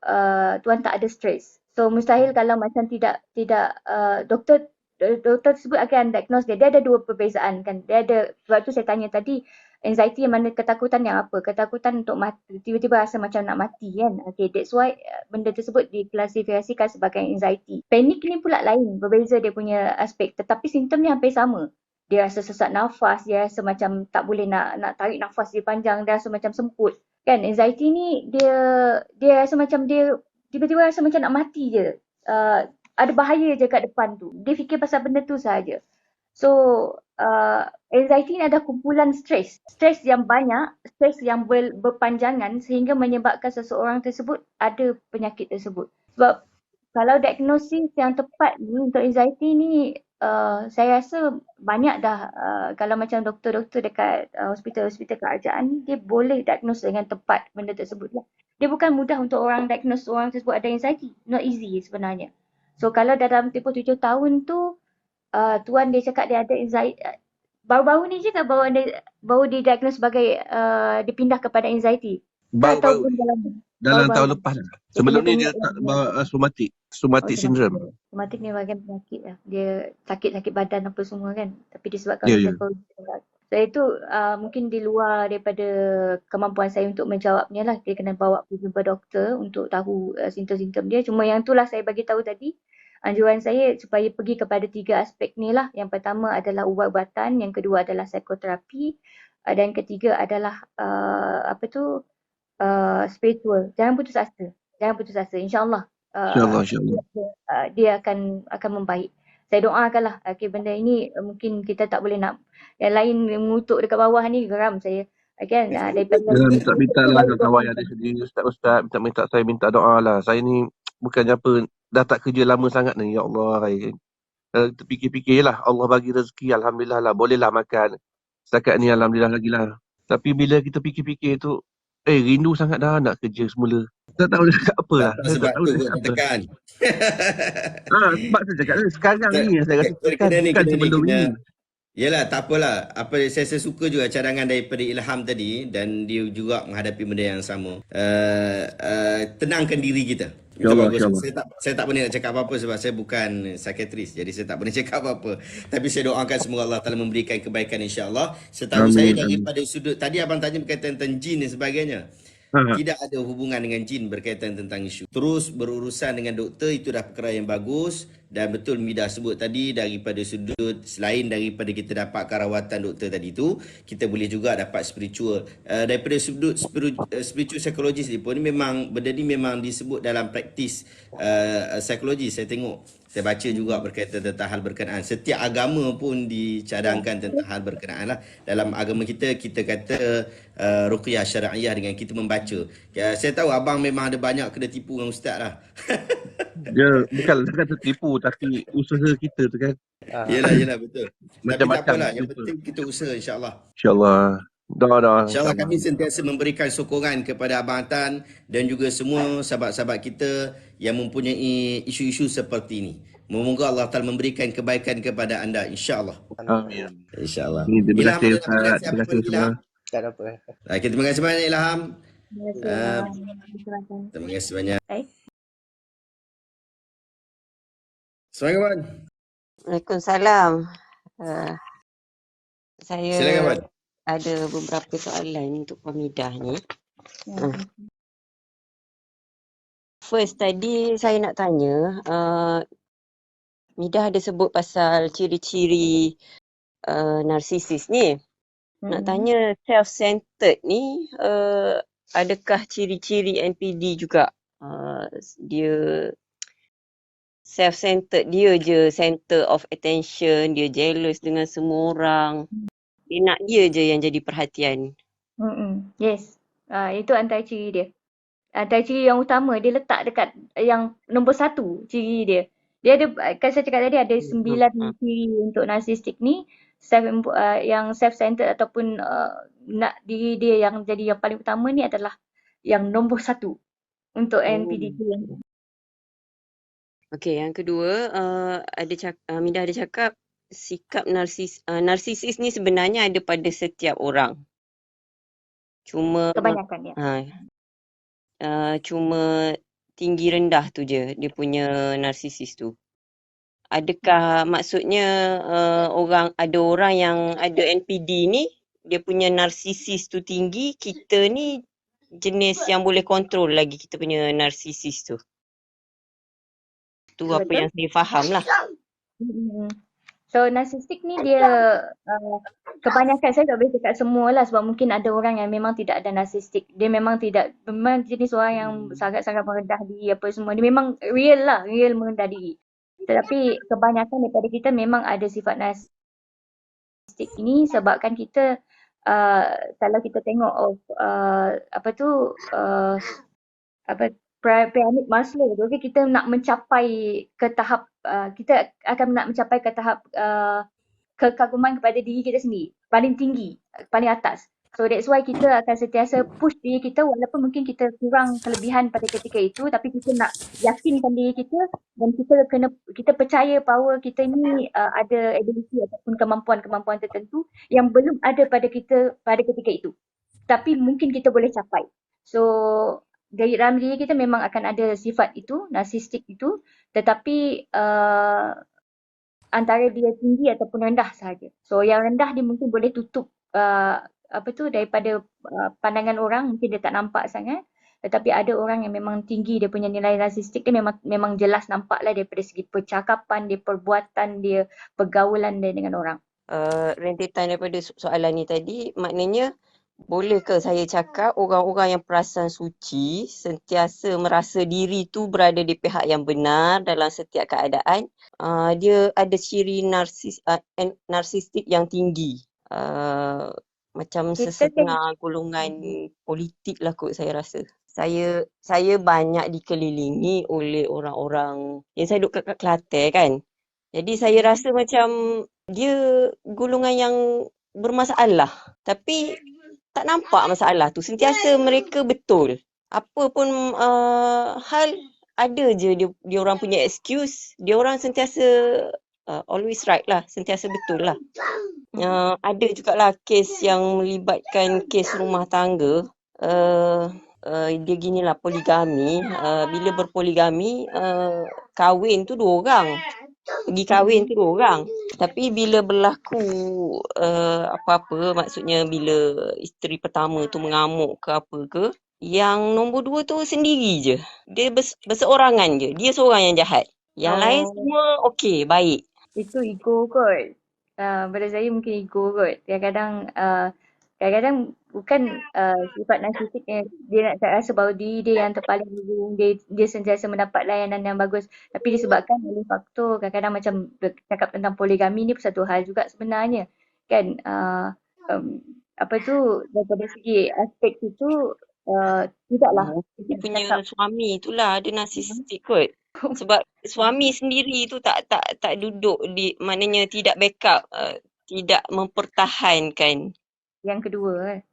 tuan tak ada stres. So mustahil kalau macam tidak doktor tersebut akan diagnose dia. Dia ada dua perbezaan kan. Dia ada, sebab tu saya tanya tadi, anxiety yang mana ketakutan yang apa? Ketakutan untuk mati, tiba-tiba rasa macam nak mati kan. Okay, that's why benda tersebut diklasifikasikan sebagai anxiety. Panik ni pula lain, berbeza dia punya aspek, tetapi simptomnya hampir sama. Dia rasa sesak nafas, dia rasa macam tak boleh nak tarik nafas dia panjang, dia rasa macam semput. Kan anxiety ni dia rasa macam dia tiba-tiba rasa macam nak mati je. Ada bahaya je kat depan tu. Dia fikir pasal benda tu sahaja. So anxiety ni adalah kumpulan stres. Stres yang banyak, stres yang berpanjangan sehingga menyebabkan seseorang tersebut ada penyakit tersebut. Sebab kalau diagnosis yang tepat ni untuk anxiety ni, saya rasa banyak dah, kalau macam doktor-doktor dekat hospital-hospital kerajaan ni, dia boleh diagnose dengan tepat benda tersebut lah. Dia bukan mudah untuk orang diagnose orang tersebut ada anxiety. Not easy sebenarnya. So kalau dalam tempoh 7 tahun tu, tuan dia cakap dia ada anxiety, baru-baru ni je kan baru dia diagnose sebagai dipindah kepada anxiety. Atau Baru-baru belum dalam dalam tahun baru-baru. lepas lah. Sebelum ni dia tak somatik Somatik. syndrome. Somatik ni bahagian penyakit lah. Dia sakit badan apa semua kan. Tapi disebabkan Ya, oleh ya. psikologi. So itu mungkin di luar daripada kemampuan saya untuk menjawabnya lah. Dia kena bawa pergi jumpa doktor untuk tahu simptom-simptom dia. Cuma yang itulah saya bagi tahu tadi. Anjuran saya supaya pergi kepada 3 aspek ni lah. Yang pertama adalah ubat-ubatan, yang kedua adalah psikoterapi, dan yang ketiga adalah spiritual. Jangan putus asa. InsyaAllah InsyaAllah. dia akan membaik. Saya doakanlah benda ini mungkin kita tak boleh nak yang lain mengutuk dekat bawah ni, geram saya. Kan daripada Jangan minta lah kawan-kawan yang ada sendiri, ustaz-ustaz, saya minta doa lah. Saya ni bukannya apa, dah tak kerja lama sangat ni, ya Allah. Terfikir-fikir lah, Allah bagi rezeki, Alhamdulillah lah, bolehlah makan. Setakat ni Alhamdulillah lagi lah. Tapi bila kita fikir-fikir tu, rindu sangat dah nak kerja semula. Tak tahu nak cakap apa lah. Sebab tu kot tekan. Sebab saya cakap sekarang ni saya rasa tekan, bukan sebelum ni. Yelah, tak apalah. Saya suka juga cadangan daripada Ilham tadi, dan dia juga menghadapi benda yang sama. Tenangkan diri kita. Itu bagus. Saya tak boleh nak cakap apa-apa sebab saya bukan psikiatris. Jadi saya tak boleh cakap apa-apa. Tapi saya doakan semoga Allah Ta'ala memberikan kebaikan, insya-Allah. Setahu saya daripada sudut tadi abang tanya berkaitan tentang jin dan sebagainya. Tidak ada hubungan dengan jin berkaitan tentang isu. Terus berurusan dengan doktor, itu dah perkara yang bagus. Dan betul Midah sebut tadi, daripada sudut selain daripada kita dapat rawatan doktor tadi tu, kita boleh juga dapat spiritual. Daripada sudut spiritual psikologis ni pun, memang benda ni memang disebut dalam praktis psikologi. Saya tengok, saya baca juga berkaitan tentang hal berkenaan. Setiap agama pun dicadangkan tentang hal berkenaan lah. Dalam agama kita kata ruqyah syar'iyah dengan kita membaca. Saya tahu abang memang ada banyak kena tipu dengan ustaz lah. Dia bukan kata tipu, tapi usaha kita tu kan. Yelah, betul. Macam-macam. Tapi tak apalah, yang penting kita usaha, insyaAllah. InsyaAllah. Doa. InsyaAllah kami sentiasa memberikan sokongan kepada Abang Tan dan juga semua sahabat-sahabat kita yang mempunyai isu-isu seperti ini. Semoga Allah Ta'ala memberikan kebaikan kepada anda, insyaAllah. Amin. InsyaAllah. Terima kasih Ustaz. Terima kasih semua. Tak ada apa. Okay, terima kasih banyak Ilham. Terima kasih banyak. Baik. Assalamualaikum. Waalaikumsalam. Saya Silakan, Wan. ada beberapa soalan untuk Puan Midah ni. First tadi saya nak tanya, Midah ada sebut pasal ciri-ciri narsisis ni. Nak tanya self-centered ni, adakah ciri-ciri NPD juga? Dia self-centered, dia je center of attention, dia jealous dengan semua orang. Dia nak dia je yang jadi perhatian. Yes. Itu antara ciri dia. Antara ciri yang utama, dia letak dekat yang nombor 1 ciri dia. Dia ada, kan saya cakap tadi ada 9 Ha. ciri untuk narsistik ni. Yang self-centered ataupun nak diri dia yang jadi yang paling utama ni adalah yang nombor 1 untuk Oh. NPD tu. Okey, yang kedua, Mida ada cakap sikap narsisis ni sebenarnya ada pada setiap orang. Cuma Kebanyakan ya. cuma tinggi rendah tu je dia punya narsisis tu. Adakah maksudnya ada orang yang ada NPD ni dia punya narsisis tu tinggi, kita ni jenis yang boleh kontrol lagi kita punya narsisis tu. Tu apa Betul. yang saya faham lah. So narsistik ni dia kebanyakan saya tak boleh cakap semua lah sebab mungkin ada orang yang memang tidak ada narsistik. Dia memang jenis orang yang sangat-sangat merendah diri apa semua. Dia memang real merendah diri. Tetapi kebanyakan daripada kita memang ada sifat narsistik ini sebabkan kita kalau kita tengok piramid Maslow tu, kita nak mencapai ke tahap kita akan nak mencapai ke tahap kekaguman kepada diri kita sendiri paling tinggi, paling atas. So that's why kita akan sentiasa push diri kita walaupun mungkin kita kurang kelebihan pada ketika itu, tapi kita nak yakinkan diri kita dan kita percaya bahawa kita ni ada ability ataupun kemampuan-kemampuan tertentu yang belum ada pada kita pada ketika itu. Tapi mungkin kita boleh capai. So dalam diri kita memang akan ada sifat itu, narsistik itu, tetapi antara dia tinggi ataupun rendah sahaja. So yang rendah dia mungkin boleh tutup daripada pandangan orang, mungkin dia tak nampak sangat. Tetapi ada orang yang memang tinggi dia punya nilai narsistik dia memang jelas nampak lah daripada segi percakapan dia, perbuatan dia, pergaulan dia dengan orang. Rentetan daripada soalan ni tadi, maknanya boleh ke saya cakap orang-orang yang perasan suci sentiasa merasa diri tu berada di pihak yang benar dalam setiap keadaan, dia ada ciri narsistik yang tinggi, macam setengah golongan politik lah kot saya rasa. Saya banyak dikelilingi oleh orang-orang yang saya duduk kat Kelantan kan. Jadi saya rasa macam dia golongan yang bermasalah. Tapi tak nampak masalah tu. Sentiasa mereka betul. Apa pun hal, ada je dia orang punya excuse. Dia orang sentiasa always right lah. Sentiasa betul lah. Ada jugalah kes yang melibatkan kes rumah tangga. Dia ginilah poligami. Bila berpoligami, kahwin tu 2 orang. Pergi kahwin tu 2 orang. Tapi bila berlaku apa-apa, maksudnya bila isteri pertama tu mengamuk ke apa ke, yang nombor 2 tu sendiri je. Dia berseorangan je. Dia seorang yang jahat. Yang lain semua okey, baik. Itu ego kot. Pada saya mungkin ego kot. Kadang-kadang bukan sifat narsistik dia nak rasa bahawa diri dia yang terpaling ujung, dia sentiasa mendapat layanan yang bagus, tapi disebabkan oleh faktor kadang-kadang macam cakap tentang poligami ni satu hal juga sebenarnya kan. Daripada segi aspek itu tidaklah Dia punya suami itulah ada narsistik kot. Sebab suami sendiri tu tak duduk maknanya tidak backup, tidak mempertahankan. Yang kedua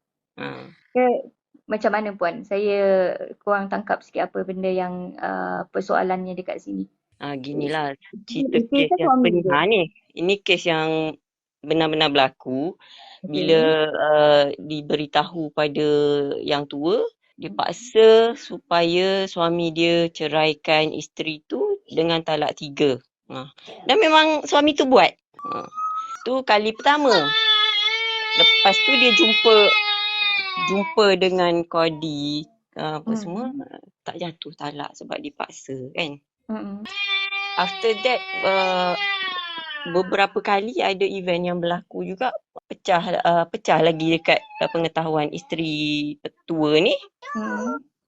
macam mana Puan? Saya kurang tangkap sikit apa benda yang persoalannya dekat sini. Ginilah cerita kes yang benar ni. Ini kes yang benar-benar berlaku. Bila diberitahu pada yang tua, dia paksa supaya suami dia ceraikan isteri tu dengan talak 3. Dan memang suami tu buat. Tu kali pertama. Lepas tu dia jumpa dengan Qadi semua, tak jatuh talak sebab dipaksa kan. After that beberapa kali ada event yang berlaku juga, pecah lagi dekat pengetahuan isteri tua ni.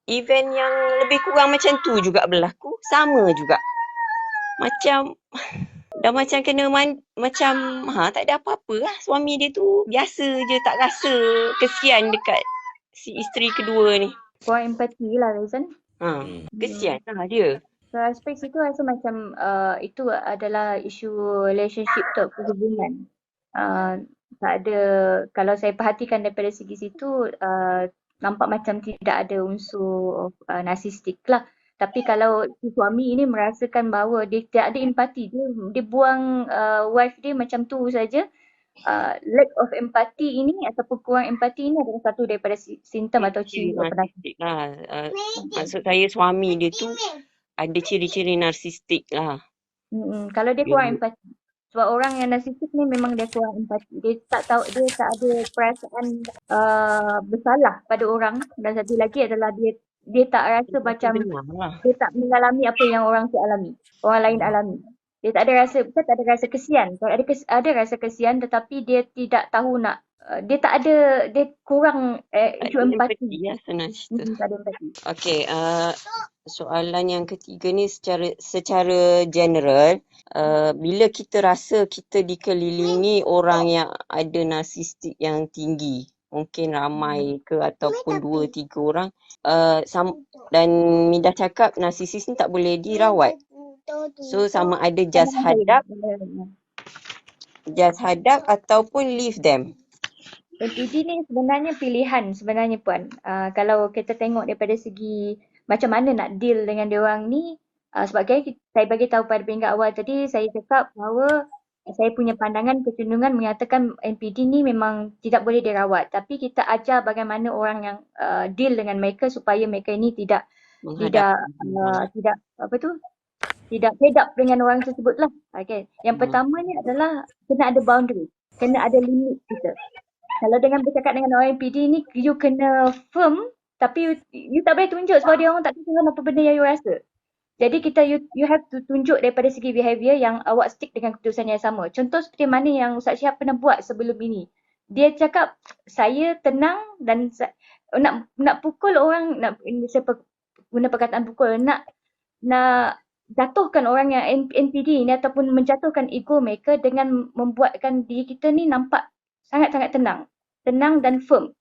Event yang lebih kurang macam tu juga berlaku, sama juga. Dah macam kena tak ada apa-apa lah. Suami dia tu biasa je, tak rasa kesian dekat si isteri kedua ni. Kurang empati lah Rizan. Kesian lah dia. So aspek situ rasa macam itu adalah isu relationship tu, perhubungan. Tak ada, kalau saya perhatikan daripada segi situ, nampak macam tidak ada unsur narsistik lah. Tapi kalau si suami ini merasakan bahawa dia tak ada empati, dia buang wife dia macam tu saja. Lack of empathy ini ataupun kurang empati ini adalah satu daripada simptom atau Ciri ciri penat. narsistik lah. Maksud saya suami dia tu ada ciri-ciri narsistik lah. Kalau dia Dia kurang empati. Sebab orang yang narsistik ni memang dia kurang empati. Dia tak tahu, dia tak ada perasaan bersalah pada orang. Dan satu lagi adalah dia tak rasa macam benar lah. dia tak mengalami apa yang orang tu alami. Orang lain alami. Dia tak ada rasa, bukan tak ada rasa kesian. Ada rasa kesian tetapi dia tidak tahu nak dia tak ada, dia kurang isu empati. Ya, senang cerita. Tak ada empati. Okey, soalan yang ketiga ni secara general, bila kita rasa kita dikelilingi orang yang ada narsistik yang tinggi, mungkin ramai ke ataupun 2-3 orang, dan Mida cakap narsisis ni tak boleh dirawat. So sama ada just hadap ataupun leave them. NPD ni sebenarnya pilihan sebenarnya Puan. Kalau kita tengok daripada segi macam mana nak deal dengan diorang ni, sebab saya bagi tahu pada peringkat awal tadi, saya cakap bahawa saya punya pandangan kecenderungan menyatakan NPD ni memang tidak boleh dirawat. Tapi kita ajar bagaimana orang yang deal dengan mereka supaya mereka ini tidak fed up dengan orang tersebut lah. Okay. Yang pertama ni adalah kena ada boundary, kena ada limit kita. Kalau dengan bercakap dengan orang NPD ni, you kena firm tapi you tak boleh tunjuk sebab dia orang tak tahu apa benda yang you rasa. Jadi you have to tunjuk daripada segi behavior yang awak stick dengan keputusan yang sama. Contoh seperti mana yang Ustaz Syihab pernah buat sebelum ini. Dia cakap, saya tenang dan nak pukul orang, saya guna perkataan pukul, nak jatuhkan orang yang NPD ni ataupun menjatuhkan ego mereka dengan membuatkan diri kita ni nampak sangat-sangat tenang dan firm.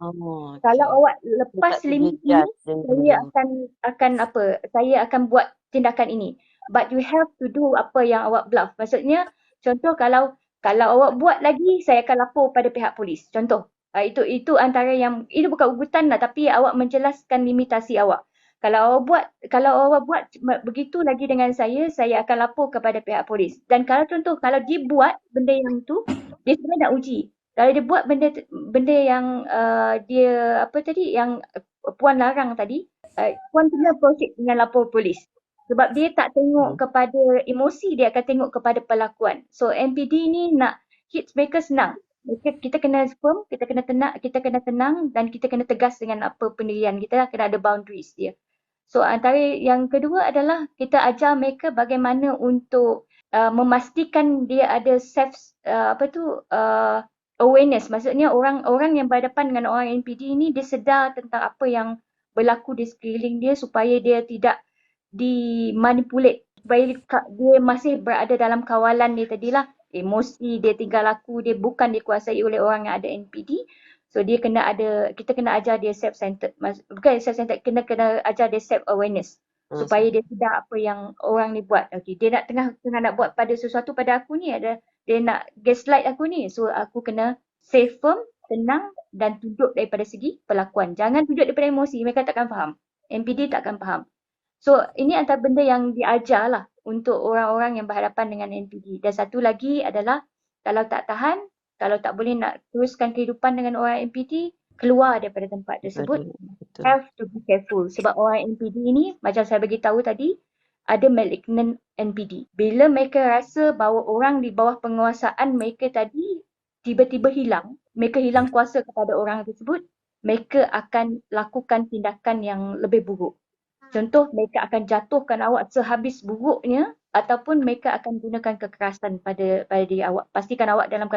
Kalau awak lepas limit ini, saya akan buat tindakan ini. But you have to do apa yang awak bluff. Maksudnya, contoh kalau awak buat lagi, saya akan lapor pada pihak polis. Contoh, itu antara yang, itu bukan ugutan lah, tapi awak menjelaskan limitasi awak. Kalau awak buat begitu lagi dengan saya akan lapor kepada pihak polis. Dan kalau dia buat benda yang tu, dia sebenarnya nak uji. Kalau dia buat benda yang yang Puan larang tadi, Puan kena proceed dengan lapor polis. Sebab dia tak tengok kepada emosi, dia akan tengok kepada perlakuan. So NPD ni nak hit mereka senang. Kita kena firm, kita kena tenang dan kita kena tegas dengan apa pendirian kita, kena ada boundaries dia. So antara yang kedua adalah kita ajar mereka bagaimana untuk memastikan dia ada awareness. Maksudnya orang yang berhadapan dengan orang NPD ni, dia sedar tentang apa yang berlaku di sekeliling dia supaya dia tidak dimanipulate, supaya dia masih berada dalam kawalan dia tadilah. Emosi dia tinggal laku, dia bukan dikuasai oleh orang yang ada NPD. So kita kena ajar dia self-centered. Bukan self-centered, kena ajar dia self-awareness. Supaya dia sedar apa yang orang ni buat. Okay, dia nak tengah nak buat pada sesuatu pada aku ni, dia nak gaslight aku ni. So aku kena stay firm, tenang dan tunjuk daripada segi perlakuan. Jangan tunjuk daripada emosi, mereka takkan faham. NPD takkan faham. So ini antara benda yang diajar lah untuk orang-orang yang berhadapan dengan NPD. Dan satu lagi adalah kalau tak tahan, kalau tak boleh nak teruskan kehidupan dengan orang NPD, keluar daripada tempat tersebut. Have to be careful. Sebab orang NPD ni, macam saya bagi tahu tadi, ada malignant NPD. Bila mereka rasa bahawa orang di bawah penguasaan mereka tadi tiba-tiba hilang, mereka hilang kuasa kepada orang tersebut, mereka akan lakukan tindakan yang lebih buruk. Contoh, mereka akan jatuhkan awak sehabis buruknya ataupun mereka akan gunakan kekerasan pada diri awak. Pastikan awak dalam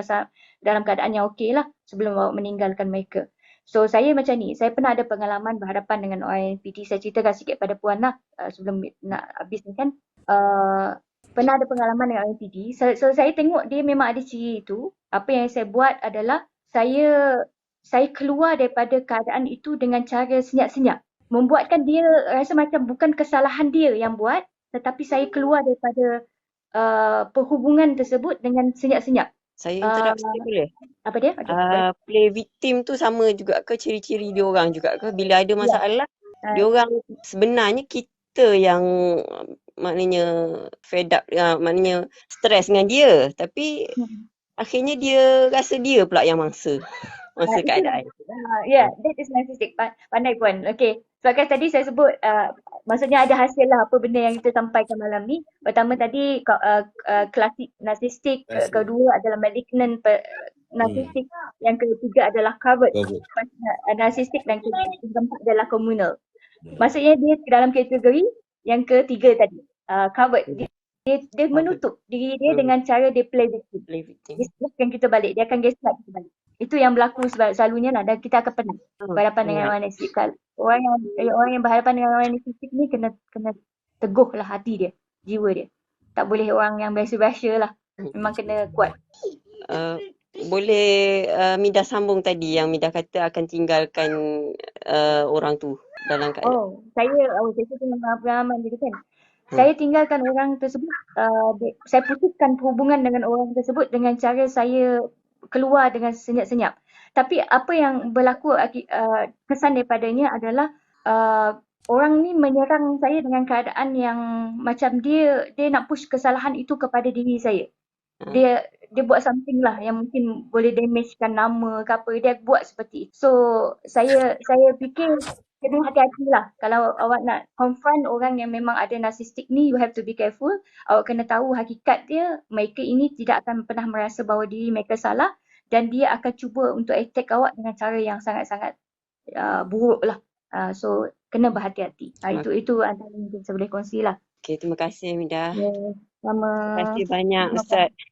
keadaan yang okey lah sebelum awak meninggalkan mereka. So saya macam ni, saya pernah ada pengalaman berhadapan dengan orang NPD. Saya ceritakan sikit pada Puan lah sebelum nak habis ni kan. Pernah ada pengalaman dengan orang NPD. So saya tengok dia memang ada ciri itu. Apa yang saya buat adalah saya keluar daripada keadaan itu dengan cara senyap-senyap. Membuatkan dia rasa macam bukan kesalahan dia yang buat, tetapi saya keluar daripada perhubungan tersebut dengan senyap-senyap. Saya Uh, interrupt sikit boleh? apa dia? Okey, boleh. Play victim tu sama juga ke ciri-ciri diorang juga ke? Bila ada Ya. masalah, diorang sebenarnya kita yang maknanya fed up, maknanya stres dengan dia. Tapi akhirnya dia rasa dia pula yang mangsa keadaan. That is narcissistic. Pandai Puan. Okay. Sebabkan tadi saya sebut, maksudnya ada hasil lah apa benda yang kita sampaikan malam ni. Pertama tadi klasik narcissistic, kedua adalah malignant narcissistic, yang ketiga adalah covert narcissistic, dan keempat adalah communal. Maksudnya dia dalam kategori yang ketiga tadi, covert. Dia menutup diri dia dengan cara dia play victim. Dia sebabkan kita balik, dia akan gaslight kita balik. Itu yang berlaku selalunya lah, dan kita akan pernah berhadapan dengan orang narcissistic. Orang yang berhadapan dengan orang narcissistic ni kena teguh lah hati dia, jiwa dia. Tak boleh orang yang biasa-biasa lah. Memang kena kuat. Boleh Midah sambung tadi yang Midah kata akan tinggalkan orang tu dalam keadaan. Saya dengan pengalaman dia kan. Saya tinggalkan orang tersebut, saya putuskan hubungan dengan orang tersebut dengan cara saya keluar dengan senyap-senyap. Tapi apa yang berlaku kesan daripadanya adalah orang ni menyerang saya dengan keadaan yang macam dia nak push kesalahan itu kepada diri saya. Dia buat something lah yang mungkin boleh damagekan nama ke apa, dia buat seperti itu. So saya fikir kena hati-hati lah. Kalau awak nak confront orang yang memang ada narcissistic ni, you have to be careful. Awak kena tahu hakikat dia, mereka ini tidak akan pernah merasa bahawa diri mereka salah, dan dia akan cuba untuk attack awak dengan cara yang sangat-sangat buruk lah. So kena berhati-hati. Itu antara yang saya boleh kongsi lah. Okay, terima kasih Midah. Sama. Terima kasih banyak Ustaz.